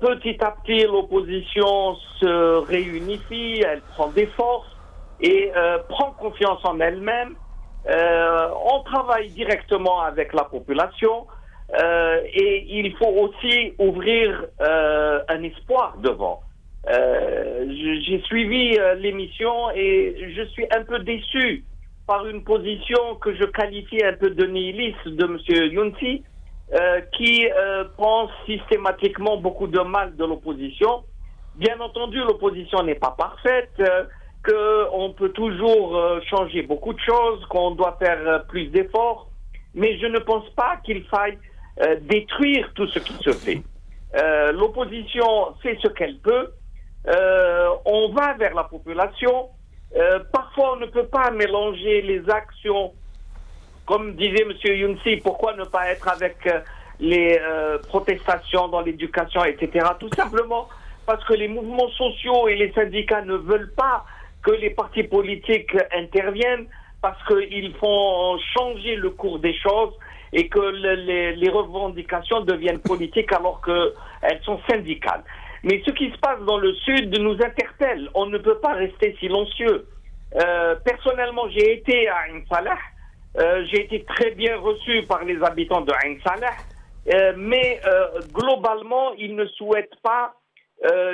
Petit à petit, l'opposition se réunifie, elle prend des forces et prend confiance en elle-même. On travaille directement avec la population et il faut aussi ouvrir un espoir devant. J'ai suivi l'émission et je suis un peu déçu par une position que je qualifie un peu de nihiliste de M. Younsi, qui pense systématiquement beaucoup de mal de l'opposition. Bien entendu, l'opposition n'est pas parfaite, qu'on peut toujours changer beaucoup de choses, qu'on doit faire plus d'efforts, mais je ne pense pas qu'il faille détruire tout ce qui se fait. L'opposition fait ce qu'elle peut, on va vers la population, parfois on ne peut pas mélanger les actions. Comme disait M. Younsi, pourquoi ne pas être avec les protestations dans l'éducation, etc. Tout simplement parce que les mouvements sociaux et les syndicats ne veulent pas que les partis politiques interviennent, parce qu'ils font changer le cours des choses et que les revendications deviennent politiques alors qu'elles sont syndicales. Mais ce qui se passe dans le Sud nous interpelle. On ne peut pas rester silencieux. Personnellement, j'ai été à Ain Salah. J'ai été très bien reçu par les habitants de Ain Salah, mais globalement, ils ne souhaitent pas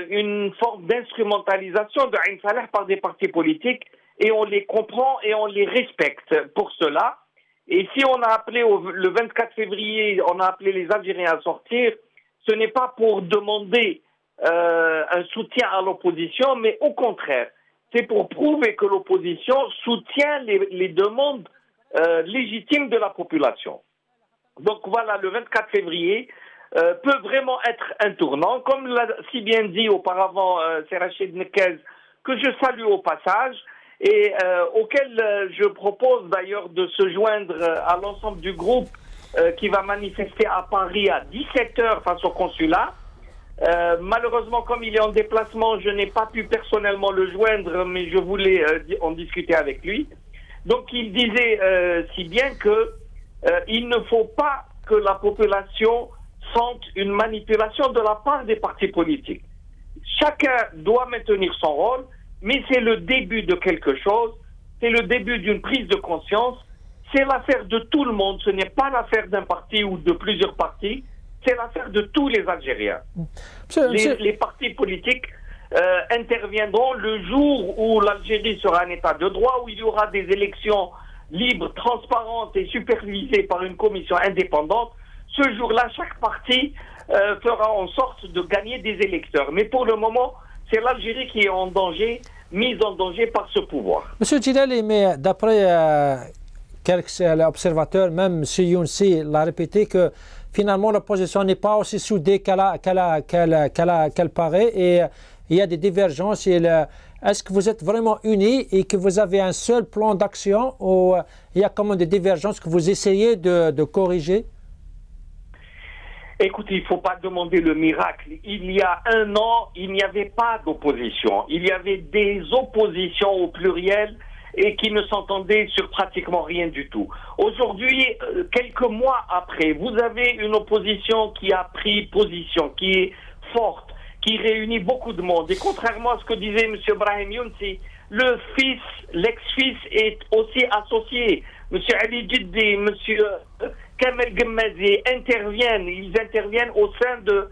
une forme d'instrumentalisation de Ain Salah par des partis politiques, et on les comprend et on les respecte pour cela. Et si on a appelé le 24 février, on a appelé les Algériens à sortir, ce n'est pas pour demander un soutien à l'opposition, mais au contraire, c'est pour prouver que l'opposition soutient les demandes légitime de la population. Donc voilà, le 24 février peut vraiment être un tournant. Comme l'a si bien dit auparavant Rachid Nekaz, que je salue au passage, et auquel je propose d'ailleurs de se joindre à l'ensemble du groupe qui va manifester à Paris à 17h face au consulat. Malheureusement, comme il est en déplacement, je n'ai pas pu personnellement le joindre, mais je voulais en discuter avec lui. Donc il disait si bien que il ne faut pas que la population sente une manipulation de la part des partis politiques. Chacun doit maintenir son rôle, mais c'est le début de quelque chose, c'est le début d'une prise de conscience, c'est l'affaire de tout le monde, ce n'est pas l'affaire d'un parti ou de plusieurs partis, c'est l'affaire de tous les Algériens. Les partis politiques interviendront le jour où l'Algérie sera un état de droit, où il y aura des élections libres, transparentes et supervisées par une commission indépendante. Ce jour-là, chaque parti fera en sorte de gagner des électeurs. Mais pour le moment, c'est l'Algérie qui est en danger, mise en danger par ce pouvoir. Monsieur Djilali, mais d'après quelques observateurs, même M. Younsi l'a répété, que finalement l'opposition n'est pas aussi soudée qu'elle paraît et il y a des divergences. Est-ce que vous êtes vraiment unis et que vous avez un seul plan d'action ou il y a quand même des divergences que vous essayez de corriger? Écoutez, il ne faut pas demander le miracle. Il y a un an, il n'y avait pas d'opposition. Il y avait des oppositions au pluriel et qui ne s'entendaient sur pratiquement rien du tout. Aujourd'hui, quelques mois après, vous avez une opposition qui a pris position, qui est forte, qui réunit beaucoup de monde. Et contrairement à ce que disait M. Brahim Younsi, l'ex-fils est aussi associé. M. Ali Djiddi, M. Kamel Gemmazi ils interviennent au sein de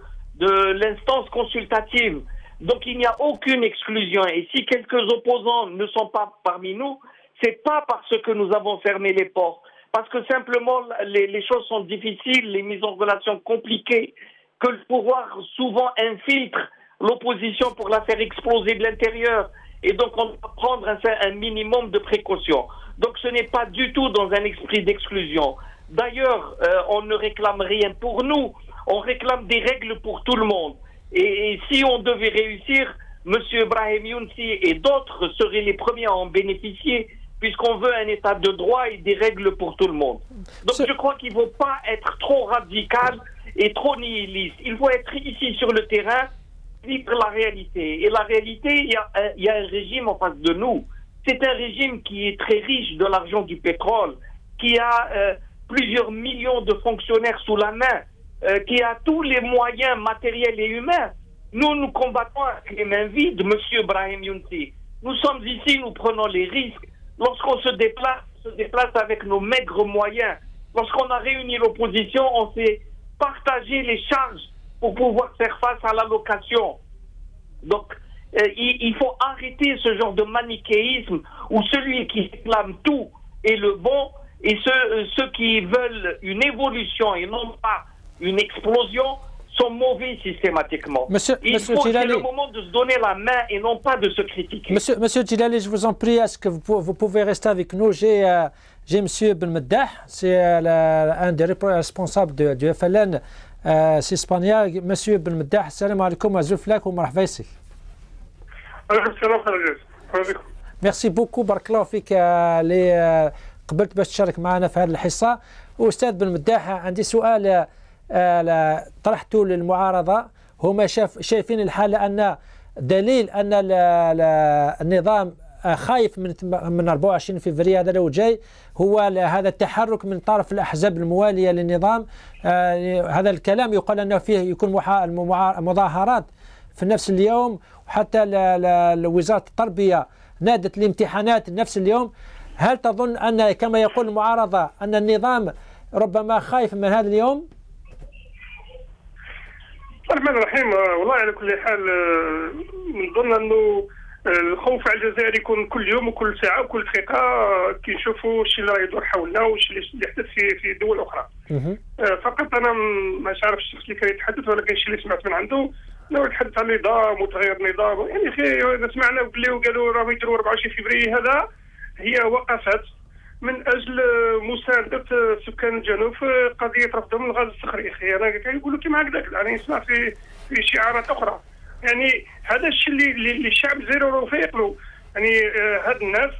l'instance consultative. Donc il n'y a aucune exclusion. Et si quelques opposants ne sont pas parmi nous, c'est pas parce que nous avons fermé les portes. Parce que simplement les choses sont difficiles, les mises en relation compliquées, que le pouvoir souvent infiltre l'opposition pour la faire exploser de l'intérieur. Et donc on doit prendre un minimum de précautions. Donc ce n'est pas du tout dans un esprit d'exclusion. D'ailleurs, on ne réclame rien pour nous, on réclame des règles pour tout le monde. Et si on devait réussir, M. Brahim Younsi et d'autres seraient les premiers à en bénéficier, puisqu'on veut un état de droit et des règles pour tout le monde. Donc je crois qu'il ne faut pas être trop radical et trop nihiliste. Il faut être ici sur le terrain, vivre la réalité. Et la réalité, il y a un régime en face de nous. C'est un régime qui est très riche de l'argent du pétrole, qui a plusieurs millions de fonctionnaires sous la main, qui a tous les moyens matériels et humains. Nous combattons avec les mains vides, M. Brahim Younsi. Nous sommes ici, nous prenons les risques. Lorsqu'on se déplace avec nos maigres moyens. Lorsqu'on a réuni l'opposition, on s'est partagé les charges pour pouvoir faire face à l'allocation. Donc, il faut arrêter ce genre de manichéisme où celui qui réclame tout est le bon et ceux qui veulent une évolution et non pas une explosion sont mauvais systématiquement. C'est le moment de se donner la main et non pas de se critiquer. Monsieur Djilali, je vous en prie, est-ce que vous pouvez rester avec nous? J'ai M. Ben Meddah, c'est un des responsables du FLN Hispania. Monsieur Ben Meddah, salam alaikum wa zuflak wa marhaba ici. Merci beaucoup, بارك الله فيك اللي قبلت باش تشارك معنا في هذه الحصة. وأستاذ بن مداح، عندي سؤال طرحته للمعارضة. هم شايفين الحالة أن دليل أن النظام خايف من 24 فبراير هذا لو جاي هو هذا التحرك من طرف الأحزاب الموالية للنظام. هذا الكلام يقال أنه فيه يكون مظاهرات في نفس اليوم، وحتى وزارة التربية نادت الامتحانات نفس اليوم. هل تظن أن كما يقول المعارضة أن النظام ربما خايف من هذا اليوم؟ الرحمن الرحيم. والله على كل حال نظن أنه الخوف على الجزائر يكون كل يوم وكل ساعة وكل دقيقة كي نشوفوا الشيء اللي راه يدور حولنا والشيء اللي يحدث في دول أخرى. فقط أنا ما عرفش الشخص اللي كان يتحدث، ولكن الشيء اللي سمعت من عنده انه يتحدث عن نظام وتغيير النظام. يعني اخي سمعنا قالوا راهو يديروا 24 فبراير، هذا هي وقفت من اجل مسانده سكان الجنوب في قضيه رفضهم من الغاز الصخري. اخي انا كنقول كيما هكذاك، يعني نسمع في شعارات اخرى. يعني هذا الشيء اللي الشعب الجزائري راه فايق له. يعني هاد الناس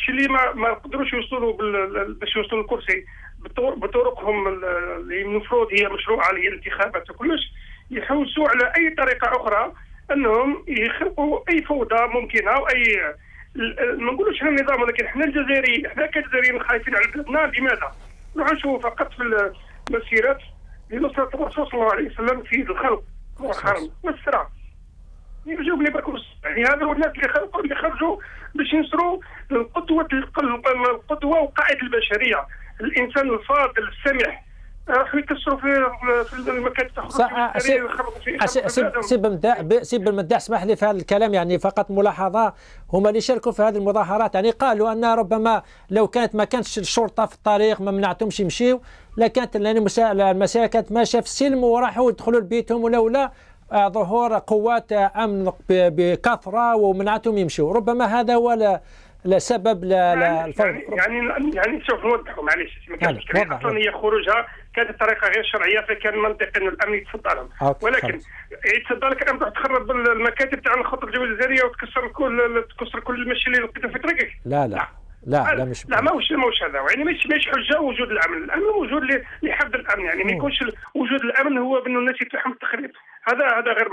اللي ما قدروش يوصلوا باش يوصلوا للكرسي بطرقهم اللي المفروض هي مشروعه اللي هي الانتخابات وكلش، يحوسوا على اي طريقه اخرى انهم يخلقوا اي فوضى ممكنه او اي ما نقولوش احنا النظام، ولكن احنا الجزائريين احنا كجزائريين خايفين على بلادنا. لماذا؟ نروح نشوفوا فقط في المسيرات لنصرة الرسول صلى الله عليه وسلم في الخلق والحرم والسرعه. يجيب لي باكوس يعني هذا الناس اللي خرجوا باش ينصروا القدوه وقائد البشريه، الانسان الفاضل السمح، راحوا يكسروا في المكاتب سي بالمداح اسمح لي في هذا الكلام، يعني فقط ملاحظه. هما اللي شاركوا في هذه المظاهرات يعني قالوا ان ربما لو ما كانتش الشرطه في الطريق ما منعتهمش يمشيوا، لكانت المسائل كانت ماشيه في السلم وراحوا يدخلوا لبيتهم، ولولا ظهور قوات امن بكثره ومنعتهم يمشوا. ربما هذا هو لا سبب للفوضى. يعني شوف نوضحوا معليش اصلا هي خروجها كانت بطريقه غير شرعيه، فكان منطقي ان الامن يتصدى لهم، ولكن يتصدى لك الامن تروح تخرب المكاتب تاع الخطه الجويه الجزائريه وتكسر كل المشي اللي لقيته في طريقك. لا مش ماهوش هذا، يعني مش حجه وجود الامن موجود لحفظ الامن، يعني ما يكونش وجود الامن هو بانه الناس يتفهم التخريب. هذا غير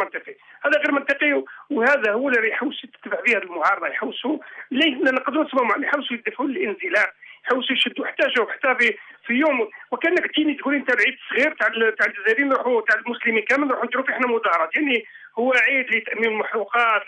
منطقي، وهذا هو اللي يحوس تتبع به المعارضه، يحوسوا لا نقدروا نسمعوا، يحوسوا يدفعوا الانزلاق، يحوسوا يشدوا حتى في يوم وكانك تجيني تقول انت العيد الصغير تاع الجزائريين نروحوا تاع المسلمين كامل نروحوا نديروا فيه احنا مظاهرات، يعني هو عيد لتامين المحروقات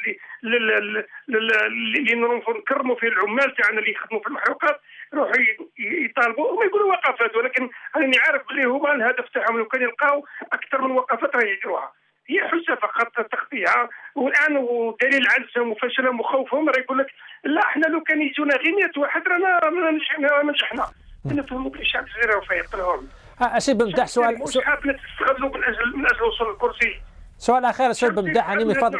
اللي نكرموا فيه العمال تاعنا اللي يخدموا في المحروقات، يروحوا يطالبوا وما يقولوا وقفات، ولكن انا عارف بلي هما الهدف تاعهم لو كان يلقاو اكثر من وقفات راه يديروها، هي حجه فقط تغطيه. والان ودليل عجزهم وفشلهم وخوفهم راه يقول لك لا احنا لو كان يجونا غير 100 واحد رانا نجحنا. نفهموا بلي الشعب الجزائري وفيق لهم. سي بمدح سؤال مش حابين تستغلوا من اجل وصول الكرسي. سؤال اخير سي بمدح يعني من فضل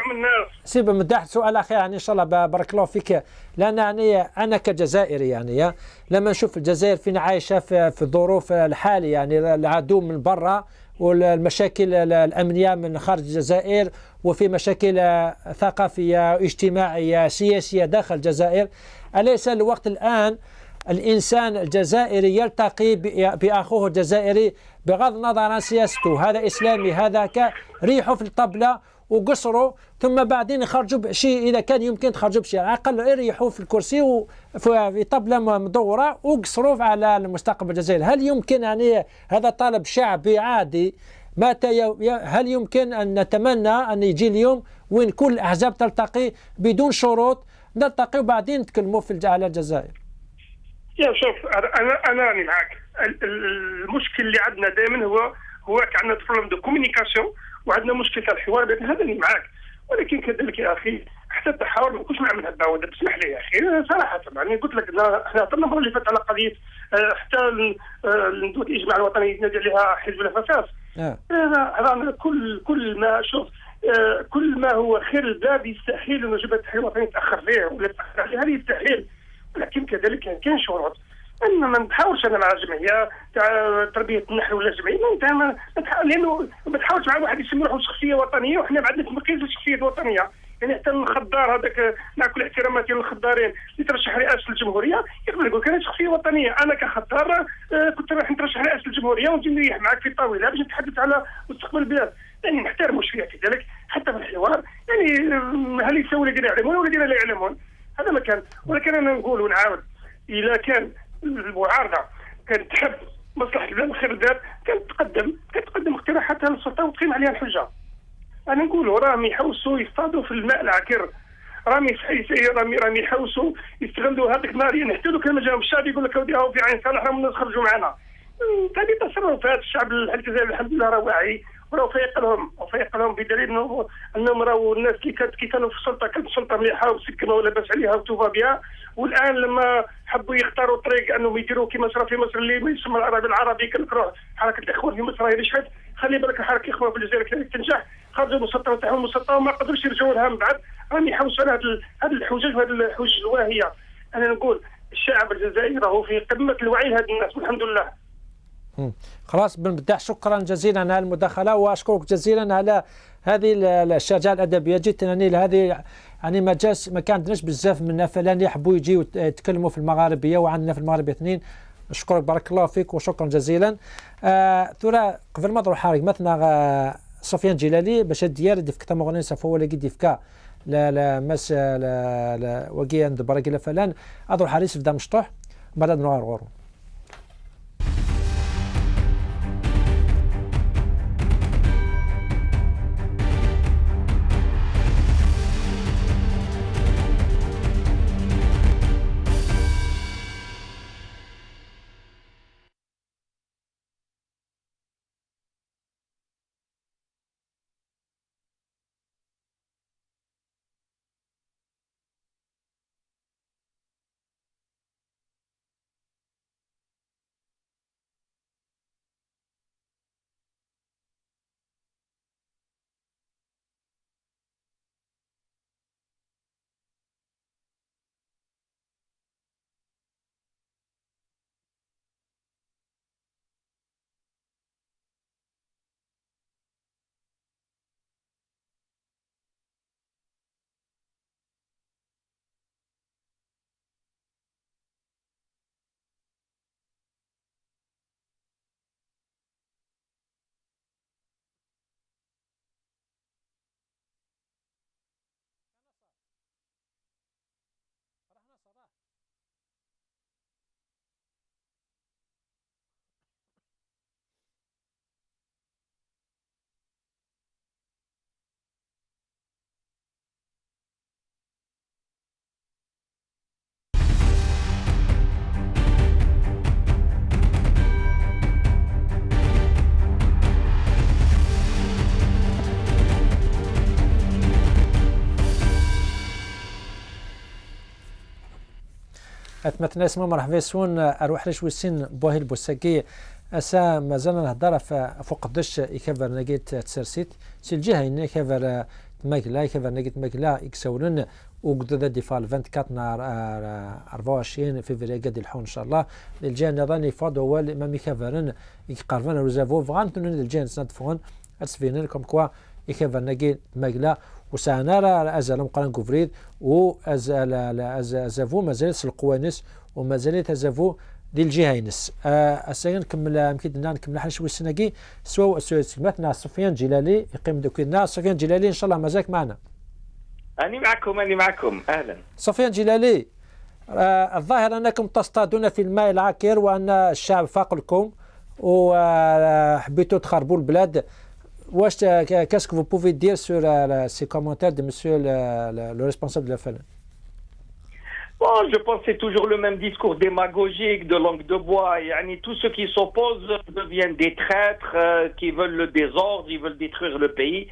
سي بمدح سؤال اخير يعني ان شاء الله بارك الله فيك، لان يعني انا كجزائري يعني لما نشوف الجزائر فينا عايشه في الظروف الحاليه، يعني العدو من برا والمشاكل الامنيه من خارج الجزائر، وفي مشاكل ثقافيه اجتماعيه سياسيه داخل الجزائر. اليس الوقت الان الإنسان الجزائري يلتقي بأخوه الجزائري بغض النظر عن سياسته، هذا إسلامي هذا ريحوا في الطبلة وقصروا، ثم بعدين يخرجوا بشيء إذا كان يمكن تخرجوا بشيء على الأقل يريحوا في الكرسي وفي طبلة مدورة وقصروا على المستقبل الجزائري. هل يمكن يعني هذا طلب شعبي عادي؟ هل يمكن أن نتمنى أن يجي اليوم وين كل الأحزاب تلتقي بدون شروط، نلتقي وبعدين نتكلموا على الجزائر؟ يا شوف انا راني معاك. المشكل اللي عندنا دائما هو عندنا بروبليم دو كومونيكاسيون وعندنا مشكل تاع الحوار، هذا اللي معاك. ولكن كذلك يا اخي حتى التحاور ما نكونش نعمل هالدعوه، بسمح لي يا اخي صراحه. يعني قلت لك احنا هضرنا المره اللي فاتت على قضيه حتى ندوه الاجماع الوطني ينادي عليها حزب النفاس. هذا كل ما شوف كل ما هو خير الباب يستحيل انه جبهه التحرير الوطني تاخر فيه ولا تاخر عليه، هذه يستحيل. لكن كذلك كاين شروط ان ما نحاولش انا مع جمعيه تاع تربيه النحل ولا جمعيه لانه ما تحاولش مع واحد يسمي روحه شخصيه وطنيه وحنا ما عندناش مقياس الشخصيه الوطنيه. يعني حتى الخضار هذاك مع كل احتراماتي للخضارين اللي ترشح رئاسه الجمهوريه يقدر يقول كانت شخصيه وطنيه. انا كخضار كنت راح نترشح رئاسه الجمهوريه ونجي نريح معك في الطاوله باش نتحدث على مستقبل البلاد، يعني نحترموا شويه كذلك حتى في الحوار. يعني هل يسوي الذين يعلمون والذين لا يعلمون هذا ما كان. ولكن انا نقول ونعاود اذا كان المعارضه كانت تحب مصلحه البلاد وخير البلاد كانت تقدم اقتراحاتها للسلطه وتقيم عليها الحجه. انا نقولوا راهم يحوسوا يصطادوا في الماء العكر، راهم يحوسوا يستغلوا هذاك النار ينحتوا كما جاهم الشعب يقول لك اودي في عين صالح راهم الناس خرجوا معنا. هذه تصرفات الشعب الجزائري الحمد لله راه واعي وراه فيق لهم بدليل انهم راهو الناس كي كانوا في السلطه كانت السلطه مليحه وسكنوا ولاباس عليها وتوفى بها، والان لما حبوا يختاروا طريق انهم يديروا كما صرا في مصر اللي يسمى العربي قال لك روح حركه الاخوان في مصر هي نجحت، خلي بالك حركه الاخوان في الجزائر كذلك تنجح. خرجوا من السلطه وتحولوا من السلطه وما قدروش يرجعوا لها من بعد، راهم يحوسوا على هذه الحجج وهذه الحجج الواهيه. انا نقول الشعب الجزائري راهو في قمه الوعي لهذه الناس والحمد لله. خلاص بنبدأ. شكرا جزيلا على المداخلة، وأشكرك جزيلا على هذه الشجاعة الأدبية. جيت يعني هذه يعني ما كانش بزاف منا فلان يحبوا يجيو يتكلموا في المغاربية، وعندنا في المغربية اثنين. نشكرك بارك الله فيك وشكرا جزيلا. ثورة قبل ما نروح حارق مثلا سفيان جلالي باش ديار ديفك تمغني سفو ولا ديفكا لا مس لا وقي عند برك لا فلان اضرو حارس بدا مشطوح بعد نروح غورو. أتمنى اسمه مرحبا يسون أروح ليش وسين بوهي البوساكي أسا مازال نهضر فوق قداش يكفر نقيت تسرسيت سي الجهة إن يكفر ماكلا يكفر نقيت ماكلا يكسولن وقد ديفال 24 نهار 24 فيفري قد الحون إن شاء الله الجهة نظني فاض هو ما ميكفرن يقربن روزافو فغان تنون الجهة سنتفون أسفين كم كوا يكفر نقيت ماكلا وسانا راه ازال مقارن كوفريد ازافو مازال القوانس ومازال تزافو ديال الجهينس. اساين نكمل يمكن نكمل حنا شويه السناكي سواء سمعتنا سفيان جلالي يقيم دوكنا. سفيان جلالي ان شاء الله مازالك معنا. اني معكم اهلا. سفيان جلالي الظاهر انكم تصطادون في الماء العكر وان الشعب فاقلكم وحبيتوا تخربوا البلاد. Qu'est-ce que vous pouvez dire sur ces commentaires de monsieur le responsable de la FLN? Bon, je pense que c'est toujours le même discours démagogique, de langue de bois. Tous ceux qui s'opposent deviennent des traîtres, qui veulent le désordre, ils veulent détruire le pays.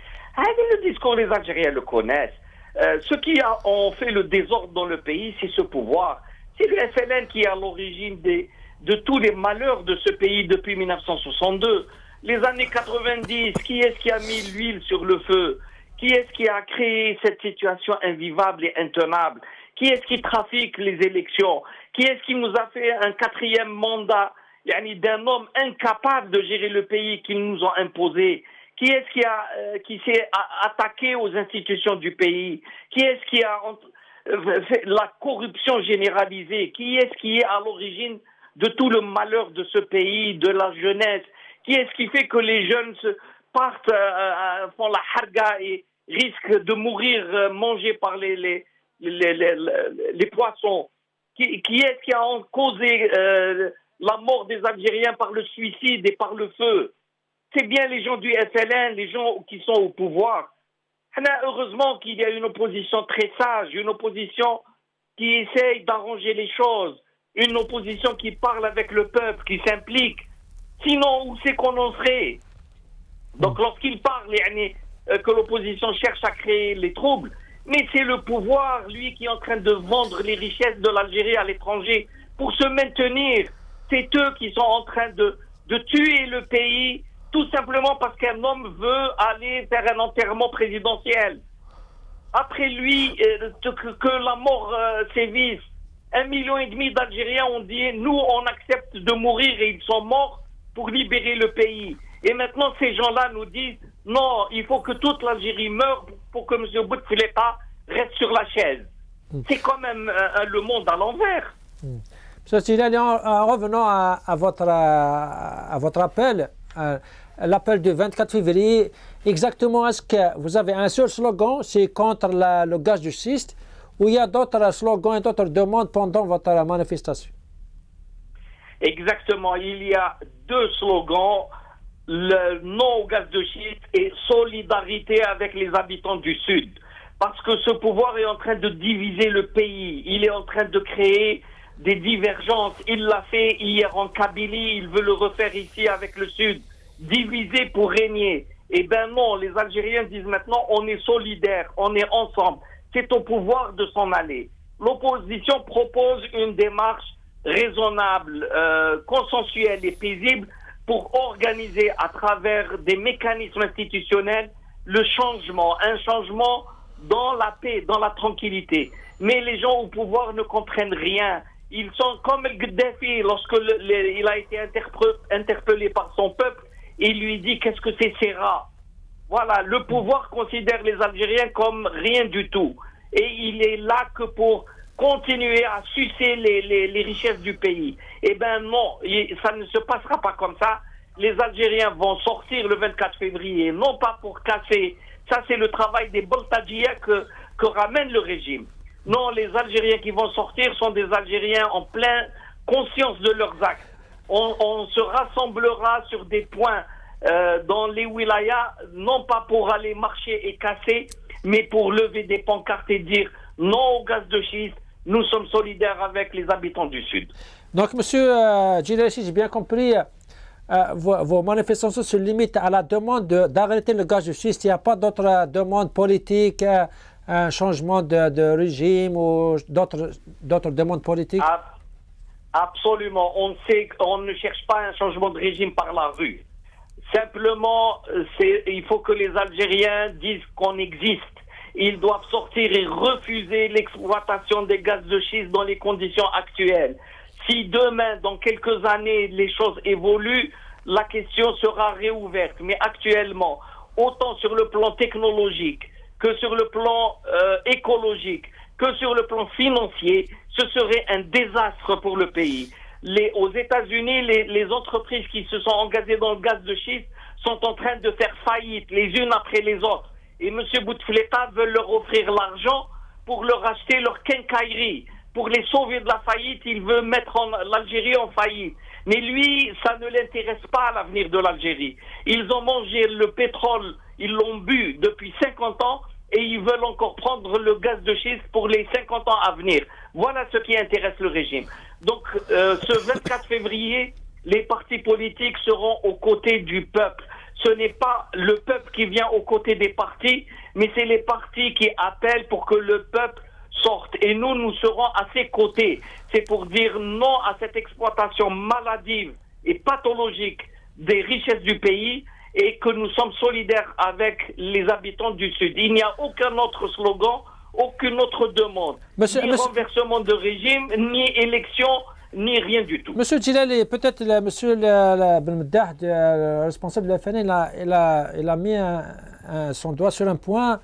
Le discours, les Algériens le connaissent. Ceux qui ont fait le désordre dans le pays, c'est ce pouvoir. C'est le FLN qui est à l'origine de tous les malheurs de ce pays depuis 1962. Les années 90, qui est-ce qui a mis l'huile sur le feu? Qui est-ce qui a créé cette situation invivable et intenable? Qui est-ce qui trafique les élections? Qui est-ce qui nous a fait un 4e mandat d'un homme incapable de gérer le pays qu'ils nous ont imposé? Qui est-ce qui s'est attaqué aux institutions du pays? Qui est-ce qui a fait la corruption généralisée? Qui est-ce qui est à l'origine de tout le malheur de ce pays, de la jeunesse? Qui est-ce qui fait que les jeunes partent, font la harga et risquent de mourir mangés par les poissons? Qui est-ce qui a causé la mort des Algériens par le suicide et par le feu? C'est bien les gens du FLN, les gens qui sont au pouvoir. Heureusement qu'il y a une opposition très sage, une opposition qui essaye d'arranger les choses, une opposition qui parle avec le peuple, qui s'implique. Sinon, où c'est qu'on en serait? Donc, lorsqu'il parle, que l'opposition cherche à créer les troubles, mais c'est le pouvoir, lui, qui est en train de vendre les richesses de l'Algérie à l'étranger pour se maintenir. C'est eux qui sont en train de tuer le pays, tout simplement parce qu'un homme veut aller faire un enterrement présidentiel. Après lui, que la mort sévisse. 1,5 million d'Algériens ont dit, nous, on accepte de mourir et ils sont morts. pour libérer le pays. Et maintenant, ces gens-là nous disent non, il faut que toute l'Algérie meure pour que M. Bouteflika reste sur la chaise. C'est quand même le monde à l'envers. Monsieur Tilali, en revenant à votre appel, l'appel du 24 février, exactement, est-ce que vous avez un seul slogan, c'est contre le gaz de schiste, ou il y a d'autres slogans et d'autres demandes pendant votre manifestation? Exactement, il y a deux slogans, le non au gaz de schiste et solidarité avec les habitants du Sud. Parce que ce pouvoir est en train de diviser le pays, il est en train de créer des divergences. Il l'a fait hier en Kabylie, il veut le refaire ici avec le Sud. Diviser pour régner. Eh bien non, les Algériens disent maintenant on est solidaires, on est ensemble. C'est au pouvoir de s'en aller. L'opposition propose une démarche raisonnable, consensuelle et paisible pour organiser à travers des mécanismes institutionnels le changement, un changement dans la paix, dans la tranquillité. Mais les gens au pouvoir ne comprennent rien. Ils sont comme le Gaddafi lorsque il a été interpellé par son peuple et il lui dit qu'est-ce que c'est Serra. Voilà, le pouvoir considère les Algériens comme rien du tout. Et il est là que pour continuer à sucer les richesses du pays. Eh bien non, ça ne se passera pas comme ça. Les Algériens vont sortir le 24 février, non pas pour casser. Ça, c'est le travail des Boltadjia que ramène le régime. Non, les Algériens qui vont sortir sont des Algériens en pleine conscience de leurs actes. On se rassemblera sur des points dans les wilayas, non pas pour aller marcher et casser, mais pour lever des pancartes et dire non au gaz de schiste, nous sommes solidaires avec les habitants du Sud. Donc, monsieur Djilali, si j'ai bien compris, vos manifestations se limitent à la demande d'arrêter le gaz de schiste. Il n'y a pas d'autres demandes politiques, un changement de régime ou d'autres demandes politiques? Absolument. On ne cherche pas un changement de régime par la rue. Simplement, il faut que les Algériens disent qu'on existe. Ils doivent sortir et refuser l'exploitation des gaz de schiste dans les conditions actuelles. Si demain, dans quelques années, les choses évoluent, la question sera réouverte. Mais actuellement, autant sur le plan technologique que sur le plan écologique, que sur le plan financier, ce serait un désastre pour le pays. Aux États-Unis, les entreprises qui se sont engagées dans le gaz de schiste sont en train de faire faillite les unes après les autres. Et M. Bouteflika veut leur offrir l'argent pour leur acheter leur quincaillerie. Pour les sauver de la faillite, il veut mettre l'Algérie en faillite. Mais lui, ça ne l'intéresse pas l'avenir de l'Algérie. Ils ont mangé le pétrole, ils l'ont bu depuis 50 ans et ils veulent encore prendre le gaz de schiste pour les 50 ans à venir. Voilà ce qui intéresse le régime. Donc, ce 24 février, les partis politiques seront aux côtés du peuple. Ce n'est pas le peuple qui vient aux côtés des partis, mais c'est les partis qui appellent pour que le peuple sorte. Et nous serons à ses côtés. C'est pour dire non à cette exploitation maladive et pathologique des richesses du pays et que nous sommes solidaires avec les habitants du Sud. Il n'y a aucun autre slogan, aucune autre demande. Ni renversement de régime, ni élection, ni rien du tout. Monsieur Djilali, peut-être monsieur Belmeddah, le responsable de la FN, il a mis son doigt sur un point.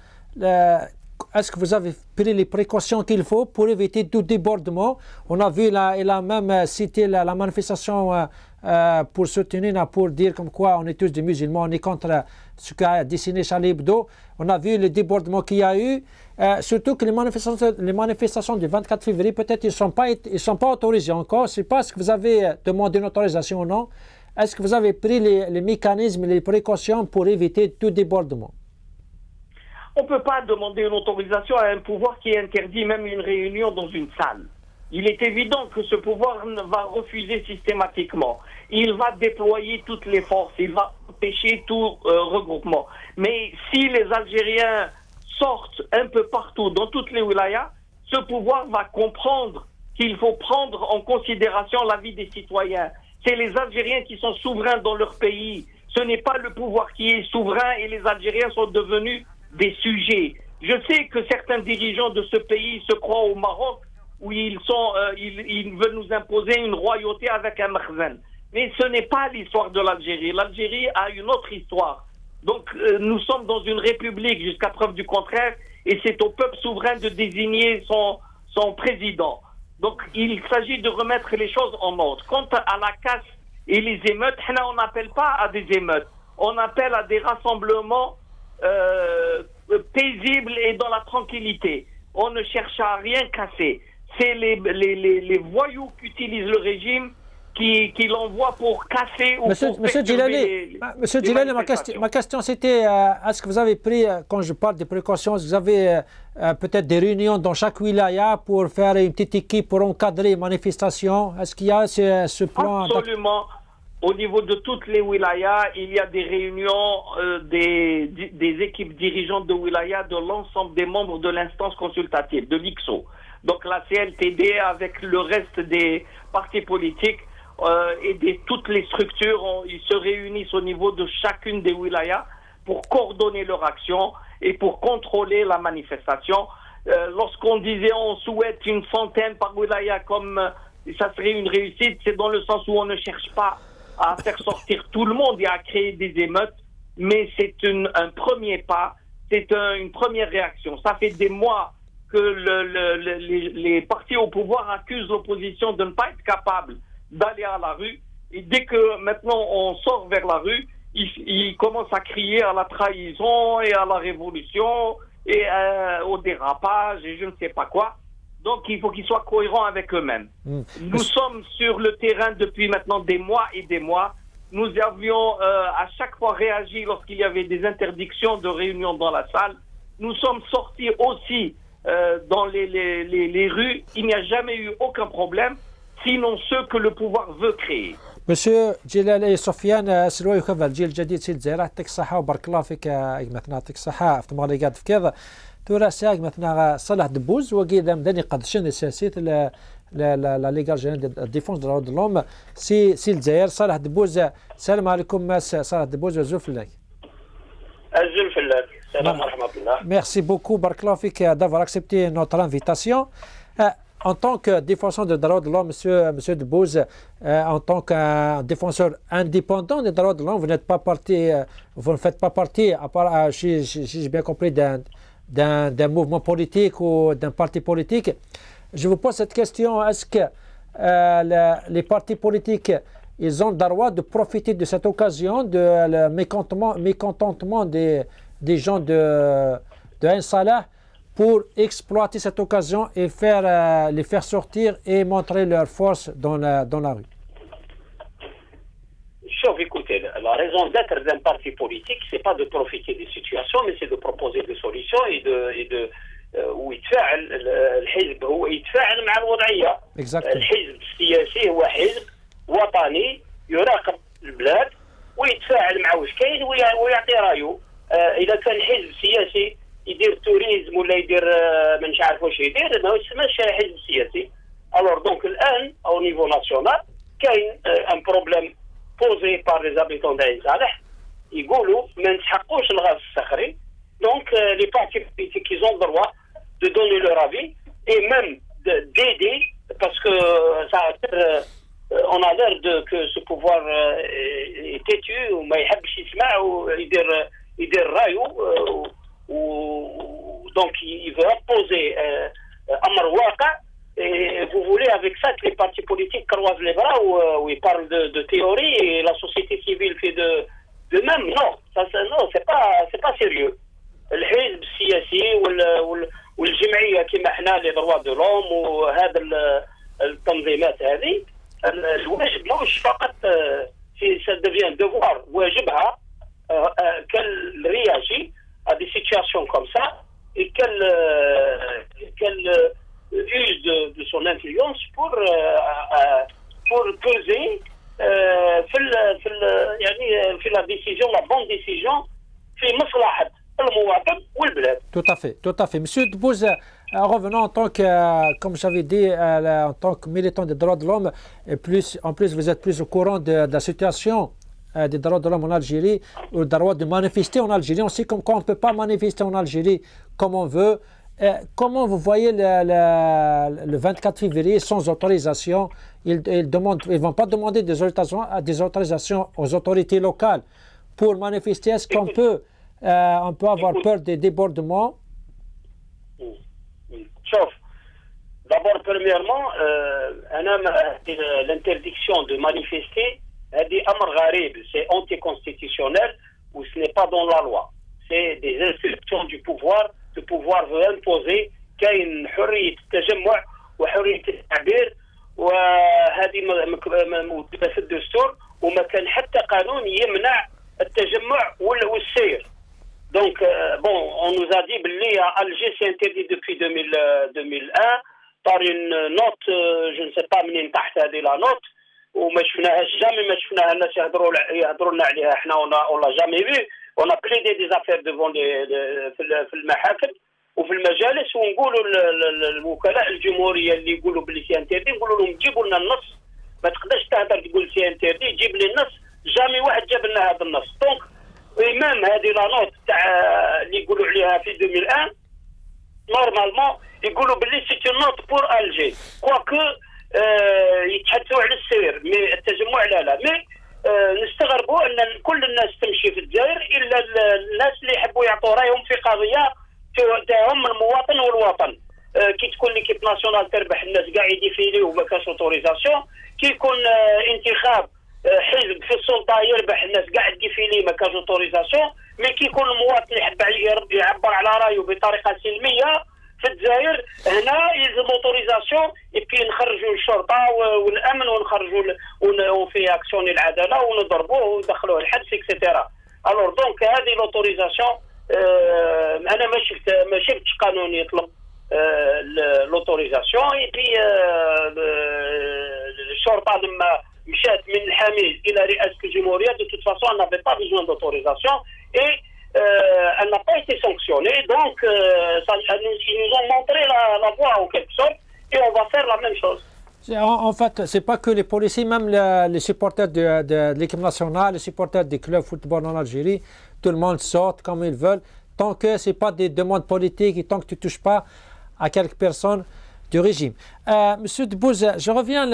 Est-ce que vous avez pris les précautions qu'il faut pour éviter tout débordement? On a vu, il a même cité la manifestation pour soutenir, pour dire comme quoi on est tous des musulmans, on est contre ce qu'a dessiné Charlie Hebdo. On a vu le débordement qu'il y a eu. Surtout que les manifestations du 24 février, peut-être ils ne sont pas autorisées encore. Je ne sais pas si vous avez demandé une autorisation ou non. Est-ce que vous avez pris les mécanismes, les précautions pour éviter tout débordement? On ne peut pas demander une autorisation à un pouvoir qui interdit même une réunion dans une salle. Il est évident que ce pouvoir va refuser systématiquement. Il va déployer toutes les forces, il va empêcher tout regroupement. Mais si les Algériens sortent un peu partout, dans toutes les wilayas, ce pouvoir va comprendre qu'il faut prendre en considération la vie des citoyens. C'est les Algériens qui sont souverains dans leur pays. Ce n'est pas le pouvoir qui est souverain et les Algériens sont devenus des sujets. Je sais que certains dirigeants de ce pays se croient au Maroc où ils veulent nous imposer une royauté avec un makhzen. Mais ce n'est pas l'histoire de l'Algérie. L'Algérie a une autre histoire. Donc nous sommes dans une république jusqu'à preuve du contraire et c'est au peuple souverain de désigner son président. Donc il s'agit de remettre les choses en ordre. Quant à la casse et les émeutes, on n'appelle pas à des émeutes. On appelle à des rassemblements paisibles et dans la tranquillité. On ne cherche à rien casser. C'est les voyous qu'utilise le régime qui l'envoie pour casser ou Monsieur Djilali, Monsieur Djilali, ma question c'était est-ce que vous avez pris, quand je parle des précautions, vous avez peut-être des réunions dans chaque wilaya pour faire une petite équipe pour encadrer les manifestations? Est-ce qu'il y a ce plan? Absolument. Au niveau de toutes les wilayas, il y a des réunions des équipes dirigeantes de wilaya de l'ensemble des membres de l'instance consultative, de l'ICSO. Donc la CLTD avec le reste des partis politiques et toutes les structures, ils se réunissent au niveau de chacune des wilayas pour coordonner leur action et pour contrôler la manifestation. Lorsqu'on disait on souhaite une centaine par wilaya comme ça serait une réussite, c'est dans le sens où on ne cherche pas à faire sortir tout le monde et à créer des émeutes, mais c'est un premier pas, c'est une première réaction. Ça fait des mois que les partis au pouvoir accusent l'opposition de ne pas être capable d'aller à la rue, et dès que maintenant on sort vers la rue, ils commencent à crier à la trahison et à la révolution et au dérapage et je ne sais pas quoi. Donc il faut qu'ils soient cohérents avec eux-mêmes. Nous sommes sur le terrain depuis maintenant des mois et des mois. Nous avions à chaque fois réagi lorsqu'il y avait des interdictions de réunion dans la salle. Nous sommes sortis aussi dans les rues. Il n'y a jamais eu aucun problème, sinon ceux que le pouvoir veut créer. Monsieur جلالي سفيان سلوى يخفى الجيل الجديد سيد زيرة يعطيك الصحة وبارك الله فيك مثلا يعطيك الصحة في تمغلي قاعد في كذا تورا ساق مثلا صالح دبوز وقيل مدني قد شن سياسيت لا ليغال جيران ديفونس دروا دلوم سي الجزائر صالح دبوز السلام عليكم ماس صالح دبوز وزوف لك الزلف لك السلام ورحمة الله. Merci beaucoup بارك الله فيك d'avoir accepté notre invitation. En tant que défenseur des droits de l'homme, monsieur Debouze, en tant qu'un défenseur indépendant des droits de l'homme, vous ne faites pas partie, à part, si j'ai bien compris, d'un mouvement politique ou d'un parti politique. Je vous pose cette question, est-ce que les partis politiques, ils ont le droit de profiter de cette occasion, de mécontentement des gens de Ain Salah, pour exploiter cette occasion et les faire sortir et montrer leur force dans la rue? Sauf, écoutez, la raison d'être d'un parti politique, c'est pas de profiter des situations, mais c'est de proposer des solutions ويتفاعل الحزب هو يتفاعل مع الوضعية. الحزب السياسي هو حزب وطني يراقب البلاد ويتفاعل مع واش كاين ويعطي رايه. إذا كان حزب سياسي يدير توريزم ولا يدير ما نش عارف واش يدير ما يسماش حزب سياسي. الوغ دونك الان او نيفو ناسيونال كاين ان بروبليم بوزي بار لي زابيتون دعين صالح يقولوا ما نسحقوش الغاز الصخري. دونك لي بارتي بوليتيك ils ont le droit de donner leur avis et même d'aider parce que ça on a l'air que ce pouvoir est têtu وما يحبش يسمع ويدير رايه donc il veut imposer un واقع. Et vous voulez avec ça que les partis politiques croisent les bras où ils parlent de théorie et la société civile fait de même? Non, non, c'est pas sérieux. الحزب السياسي والجمعية كما احنا لي دروا دو لوم وهذا التنظيمات هذه الواجب ماهوش فقط في ça devient devoir واجبها qu'elle réagit à des situations comme ça et qu'elle use de son influence pour peser في la décision, la bonne décision في مصلحة المواطن والبلاد. Tout à fait. Monsieur Debouze, revenons en tant que, comme j'avais dit, en tant que militant des droits de l'homme, et en plus vous êtes plus au courant de la situation des droits de l'homme en Algérie, ou le droit de manifester en Algérie. On sait comme quoi on ne peut pas manifester en Algérie comme on veut. comment vous voyez le 24 février sans autorisation? Ils ne vont pas demander des autorisations aux autorités locales pour manifester. Est-ce qu'on peut avoir peur des débordements? Sauf, d'abord, premièrement, l'interdiction de manifester, c'est anticonstitutionnel ou ce n'est pas dans la loi. C'est des instructions du pouvoir. Le pouvoir veut imposer كاين حرية التجمع وحرية التعبير وهذه موجودة في الدستور وما كان حتى قانون يمنع التجمع والسير. Donc, on nous a dit que Alger c'est interdit depuis 2001 par une note, je ne sais pas منين تحت هذه la note وما شفناهاش jamais ما شفناها الناس يهضروا لنا عليها احنا on l'a jamais vu. On a plaidé des affaires devant في المحاكم وفي المجالس ونقولوا الوكلاء الجمهوريه اللي يقولوا باللي سي انتردي نقولوا لهم جيبوا لنا النص. ما تقدرش تهضر تقول سي انتردي جيب لي النص. جامي واحد جاب لنا هذا النص. دونك امام هذه لا نوت تاع اللي يقولوا عليها في 2001 نورمالمون يقولوا باللي سي نوت بور الجي كواكو يتحدثوا على السير مي التجمع لا مي نستغربوا ان كل الناس تمشي في الجزائر الا الناس اللي يحبوا يعطوا رايهم في قضيه تهم المواطن والوطن. كي تكون ليكيب ناسيونال تربح الناس كاع يديفيليو وما كاش اوتوريزاسيون. كي يكون انتخاب حزب في السلطه يربح الناس كاع تديفيلي ما كاش اوتوريزاسيون. مي كي يكون المواطن يحب يعبر على رايه بطريقه سلميه في الجزائر هنا يلزم اوتوريزاسيون يبقي نخرجوا الشرطه والامن ونخرجوا وفي اكسيون العداله ونضربوه وندخلوه الحبس اكسيتيرا. الور دونك هذه الاوتوريزاسيون انا ما شفتش قانون يطلب الاوتوريزاسيون. اي بي الشرطه لما مشات من الحميد الى رئاسه الجمهوريه دو توت فاسون نافي با بيزوان دوتوريزاسيون اي elle n'a pas été sanctionnée, donc ils nous ont montré la voie en quelque sorte, et on va faire la même chose. En fait, c'est pas que les policiers, même les supporters de l'équipe nationale, les supporters des clubs de football en Algérie, tout le monde sort comme ils veulent, tant que c'est pas des demandes politiques et tant que tu touches pas à quelques personnes du régime. Monsieur Debbouze, je reviens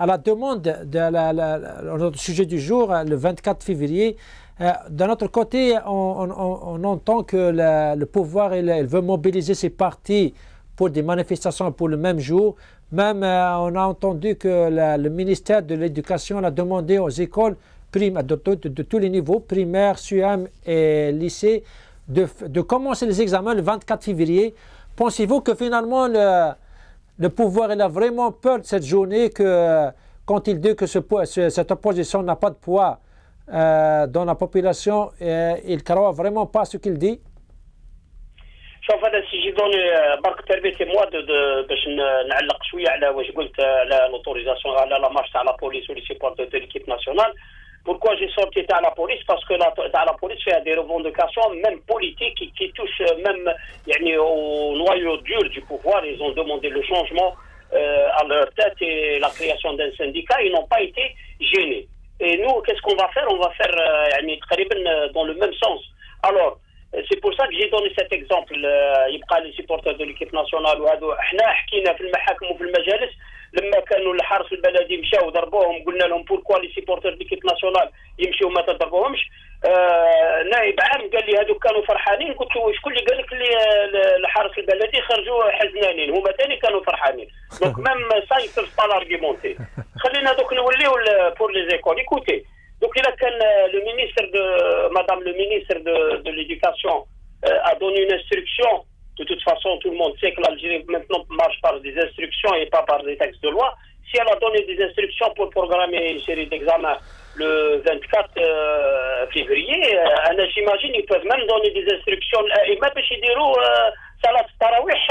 à la demande de notre sujet du jour, le 24 février. De notre côté, on entend que le pouvoir il veut mobiliser ses partis pour des manifestations pour le même jour. Même on a entendu que le ministère de l'Éducation a demandé aux écoles de tous les niveaux, primaire, SUAM et lycée, de commencer les examens le 24 février. Pensez-vous que finalement le pouvoir il a vraiment peur de cette journée, que quand il dit que cette opposition n'a pas de poids dans la population, il ne croit vraiment pas ce qu'il dit? شوف هذا سي جيدوني برك تربيتي موا باش نعلق شويه على واش قلت على لوتوريزاسيون على لا مارش تاع لا بوليس ولي سيبورتور دو ليكيب ناسيونال. Pourquoi j'ai sorti تاع la police? Parce que la police fait des revendications même politiques qui touchent même يعني au noyau dur du pouvoir. Ils ont demandé le changement à leur tête et la création d'un syndicat. Ils n'ont pas été gênés. Et nous, qu'est-ce qu'on va faire? On va faire يعني تقريبا dans le même sens. Alors c'est pour ça que j'ai donné cet exemple. يبقى les supporters de l'équipe nationale وهذو احنا حكينا في المحاكم وفي المجالس لما كانوا الحرس البلدي مشاو ضربوهم قلنا لهم بوركوا لي سيبورتر ديكيب ناسيونال يمشيو ما تضربوهمش. نائب عام قال لي هذوك كانوا فرحانين. قلت له شكون اللي قال لك اللي الحرس البلدي خرجوا حزنانين؟ هما ثاني كانوا فرحانين. دونك ميم سا يبل با لارغيمونتي. خلينا دوك نوليو بور لي زيكول. ايكوتي donc il a que madame le ministre de l'éducation a donné une instruction. De toute façon, tout le monde sait que l'Algérie maintenant marche par des instructions et pas par des textes de loi. Si elle a donné des instructions pour programmer une série d'examens le 24 février, j'imagine ils peuvent même donner des instructions et même chez des roues salat tarawih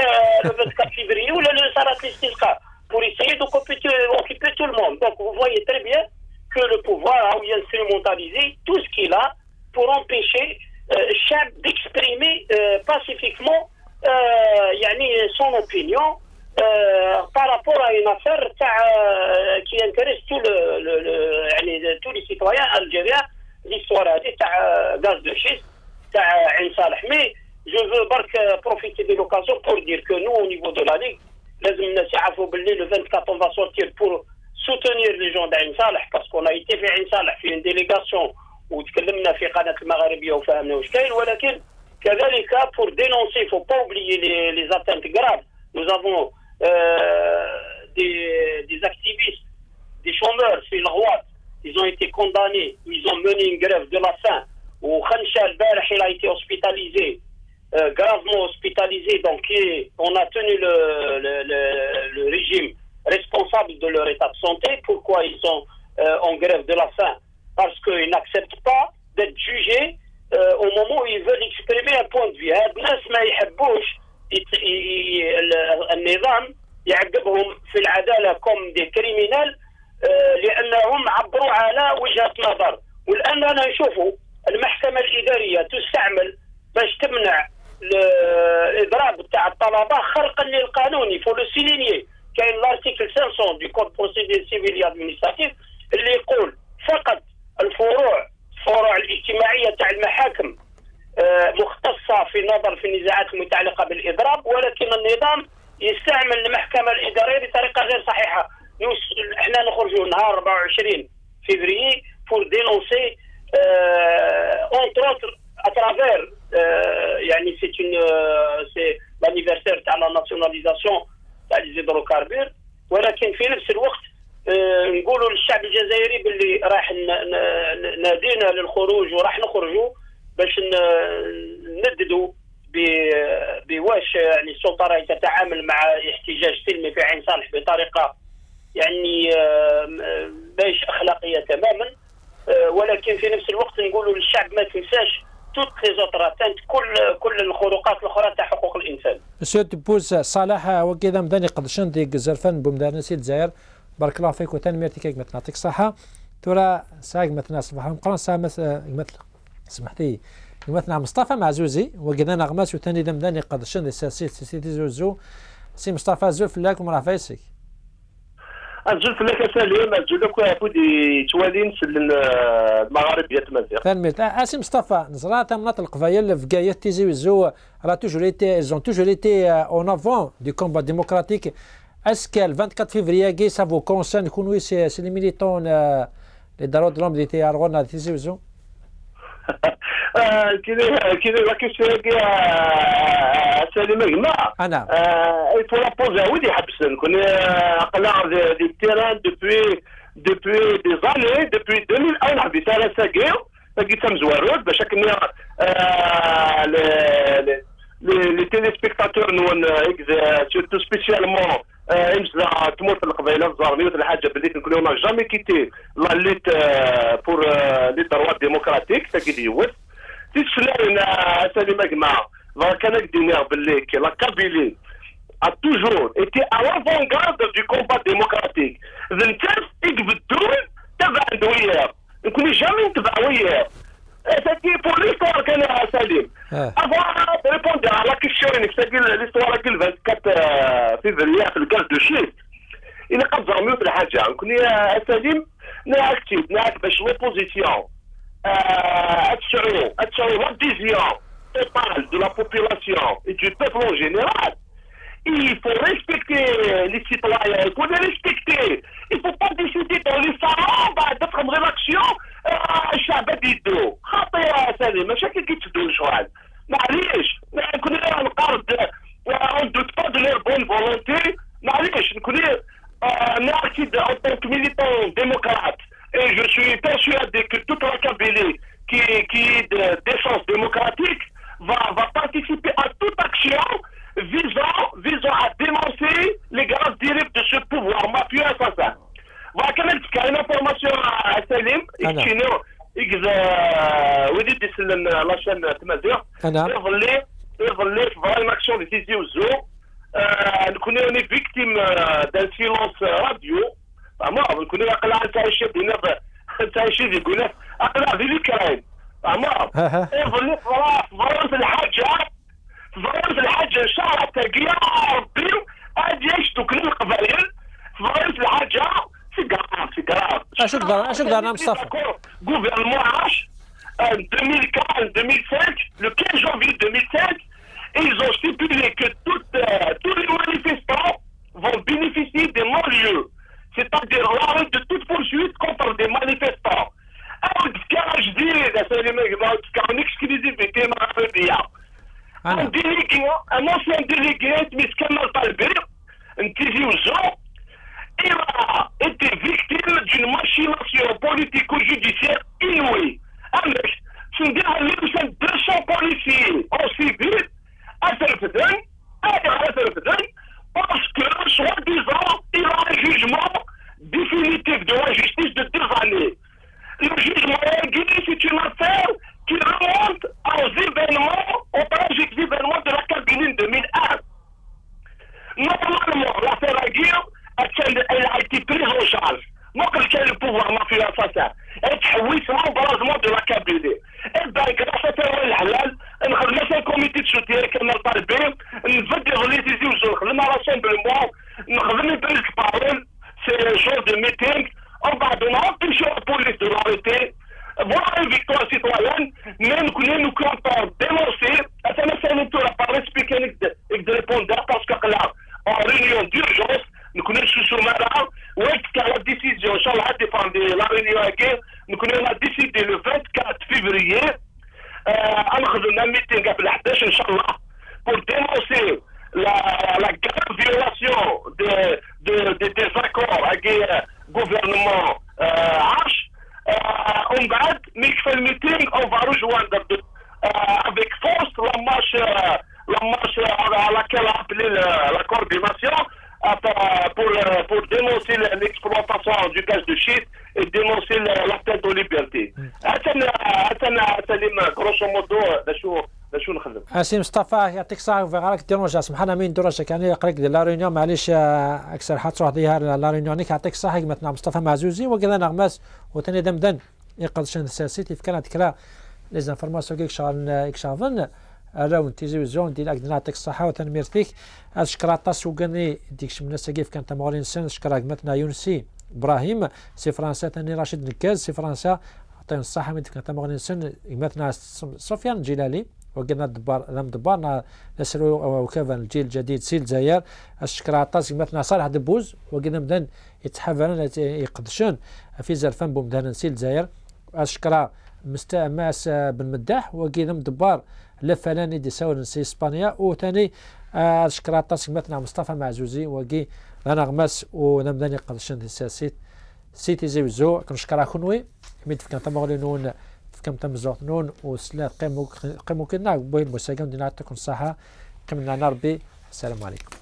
le 24 février ou le salat istisqa pour essayer d'occuper tout le monde. Donc vous voyez très bien que le pouvoir a instrumentalisé tout ce qu'il a pour empêcher Chab d'exprimer pacifiquement son opinion par rapport à une affaire qui intéresse tous les citoyens algériens. L'histoire a dit gaz de schiste, Ain Saleh. Mais je veux profiter de l'occasion pour dire que nous, au niveau de la Ligue, le 24, on va sortir pour soutenir les gens d'Ain Saleh, parce qu'on a été fait Ain Saleh, fait une délégation, où تكلمنا في قناة المغاربية وفهمنا واش كاين, ولكن كذلك pour dénoncer, il ne faut pas oublier les atteintes graves. Nous avons des activistes, des chômeurs, c'est le roi. Ils ont été condamnés, ils ont mené une grève de la faim. Ou Khansha al-Barih, il a été hospitalisé, gravement hospitalisé. Donc, on a tenu le régime responsable de leur état de santé. Pourquoi ils sont en grève de la faim? Parce qu'ils n'acceptent pas d'être jugés au moment où ils veulent exprimer un point de vue. الناس ما يحبوش النظام يعقبهم في العدالة comme des criminels لأنهم عبروا على وجهة نظر. والآن أنا نشوفوا المحكمة الإدارية تستعمل باش تمنع الإضراب تاع الطلبة خرقا للقانون. il faut le souligner. كاين l'article 500 du code procédure civil et administratif اللي يقول فقط الفروع الاجتماعية تاع المحاكم مختصة في النظر في النزاعات المتعلقة بالإضراب, ولكن النظام يستعمل المحكمة الإدارية بطريقة غير صحيحة. احنا نخرجوا نهار 24 février pour dénoncer entre autres à travers يعني c'est l'anniversaire تاع la nationalisation تاع les hydrocarbures, ولكن في نفس الوقت نقولوا للشعب الجزائري باللي راح نادينا للخروج وراح نخرجوا باش نددوا بواش يعني السلطه راهي تتعامل مع احتجاج سلمي في عين صالح بطريقه يعني ماهيش اخلاقيه تماما, ولكن في نفس الوقت نقولوا للشعب ما تنساش توت لي زوتر اتانت كل الخروقات الاخرى تاع حقوق الانسان. سيد بوز صالح وكذا مداني قدشن ديك زرفان بمدانسي الجزائر بارك الله فيك وتنميرتي كيك مثلا يعطيك الصحة. ترى ساق مثلا صباح مقرن مثل سمحتي مثلا مصطفى معزوزي وكذا نغماس وثاني دمداني قدشن سي زوزو سي مصطفى زوف لك ومراه فايسك. الزلف لك سليم الزلف كودي توالين المغاربيه تمازيغ تنميرت اسي مصطفى نزرات مناط القبايل في كايا تيزي وزو راه توجور ايتي ils ont toujours été en avant du combat démocratique. Est-ce que le 24 février, ça vous concerne? Oui, c'est les militants, les droits de l'homme d'été à Rwanda, c'est ça? la question سليم جماعة il faut la poser ودي حبسن كنا قلع دي التيران depuis des années depuis 2001 عبي ثلاثة جيو لقيت مزورود باش كنا les téléspectateurs nous surtout spécialement امزع تموت القبيله الزارميه الحاجه باللي كنقولوا ما جامي كيتي لا ليت بور لي droits démocratiques تاكيد يوث تسلمنا سليم جماعه كان قدينا باللي لا كابيلي a toujours été à l'avant-garde du combat démocratique. الناس يقبدون تبع وياه نكون جامي نتبع وياه. C'est pour l'histoire qu'elle a salué. Avant de répondre à la question, l'histoire du 24 février, le gaz de schiste, il a pas dormi de la haja. On connaît Salim, n'est actif, n'est pas l'opposition. L'adhésion totale de la population et du peuple en général. Il faut respecter les citoyens, il faut les respecter. Il ne faut pas décider dans les salons d'être en rédaction الشعب يدو خاطي يا سليم مشاكل كي تدو شوال معليش كنا نقارد on doute pas de leur bonne volonté معليش كنا نعتقد en tant que militant démocrate et je suis persuadé que toute la Kabylie qui est de défense démocratique va participer à toute action visant à dénoncer les graves dérives de ce pouvoir mafieux assassin. وكانت كاينه انفورماسيون سليم يكتشينو ودي تسلم لاشين تمازيغ يظلي في فراي ماكسيون دي تيزي وزو نكون اوني فيكتيم دان سيلونس راديو ما نكون اقلع تاع الشاب هنا تاع الشيء يقول اقلع في الكراين ما يظلي فرنسا الحاجه شهر تاقيا ربي اجي يشتو كل القبائل فرنسا الحاجه C'est grave. أشوف دارنا مصطفى. Gouvernement H, 2005, le 15 janvier 2005, vont bénéficier des non-lieux, c'est-à-dire l'arrêt de toute poursuite contre des manifestants. Je dis, en exclusivité, un ancien délégué, Kamal Talbi, il a été victime d'une machination politico-judiciaire inouïe. C'est-à-dire 200 policiers en civil à Serfeden, parce que, soi-disant, il a un jugement définitif de la justice de 2 années. Le jugement c'est une affaire qui remonte aux tragiques événements de la Kabylie 2001. Normalement, l'affaire Aguirre, elle a été prise en charge. Donc, quel est le pouvoir mafieux assassin? Elle est l'embrasement de la Kabylie. Et bien, grâce à Ferroïl Halal, on a laissé un comité de soutien qui m'a parlé, on veut dire les idées aux autres, on a rassemblement, on a une prise de parole, c'est un genre de meeting, on va donner empêcher la police de l'arrêter. Voilà une victoire citoyenne, mais nous comptons dénoncer, à par expliquer avec des répondants, parce que là, en réunion d'urgence, nous connaissons sous Mara, où est-ce qu'il y a la décision, Inch'Allah, défendre la réunion à guerre, nous connaissons la décision le 24 février, un meeting à Blahdesh, Inch'Allah, pour dénoncer la grave violation des accords avec le gouvernement H. On va, mais le meeting, on va rejoindre avec force la marche à laquelle a appelé la coordination pour dénoncer l'exploitation du gaz de schiste et dénoncer l'atteinte aux libertés. Grosso modo, شو نخدم. سي مصطفى يعطيك الصحة وفي ديرونجا سمحنا مين درجة يعني قريك لا ريونيون معليش أكثر حد تروح ديها لا ريونيونيك يعطيك الصحة مثلا مصطفى معزوزي وكذا نغماس وثاني دمدن يقصد شن سياسيتي في كانت كلا لي زانفورماسيون كيك شغل يكشافن راون تيزيوزيون ديال أكدنا يعطيك الصحة وثاني ميرتيك شكرا طاس وكاني ديكش من كيف كانت مغولين سن شكرا مثلا يونسي إبراهيم سي فرنسا ثاني راشد نكاز سي فرنسا عطيهم الصحة من كانت مغولين سن مثلا سفيان الجلالي وقلنا دبارنا نسرو وكافن الجيل الجديد سيل زاير الشكر عطاس مثلا صالح دبوز وقلنا مدن يتحفرن يقدشون في زرفان بومدان سيل زاير الشكر ماس بن مداح وقلنا مدبار لفلاني دي ساور سي اسبانيا وثاني الشكر عطاس مثلا مصطفى معزوزي وقي انا غماس ونمدان يقدشون السياسيت سيتي زيوزو كنشكرها كنوي ميت كان تمغلينون كم تم زوتنون وسلا قيمو كنا بوين مساجون دينا تكون صحة كم نربي السلام عليكم.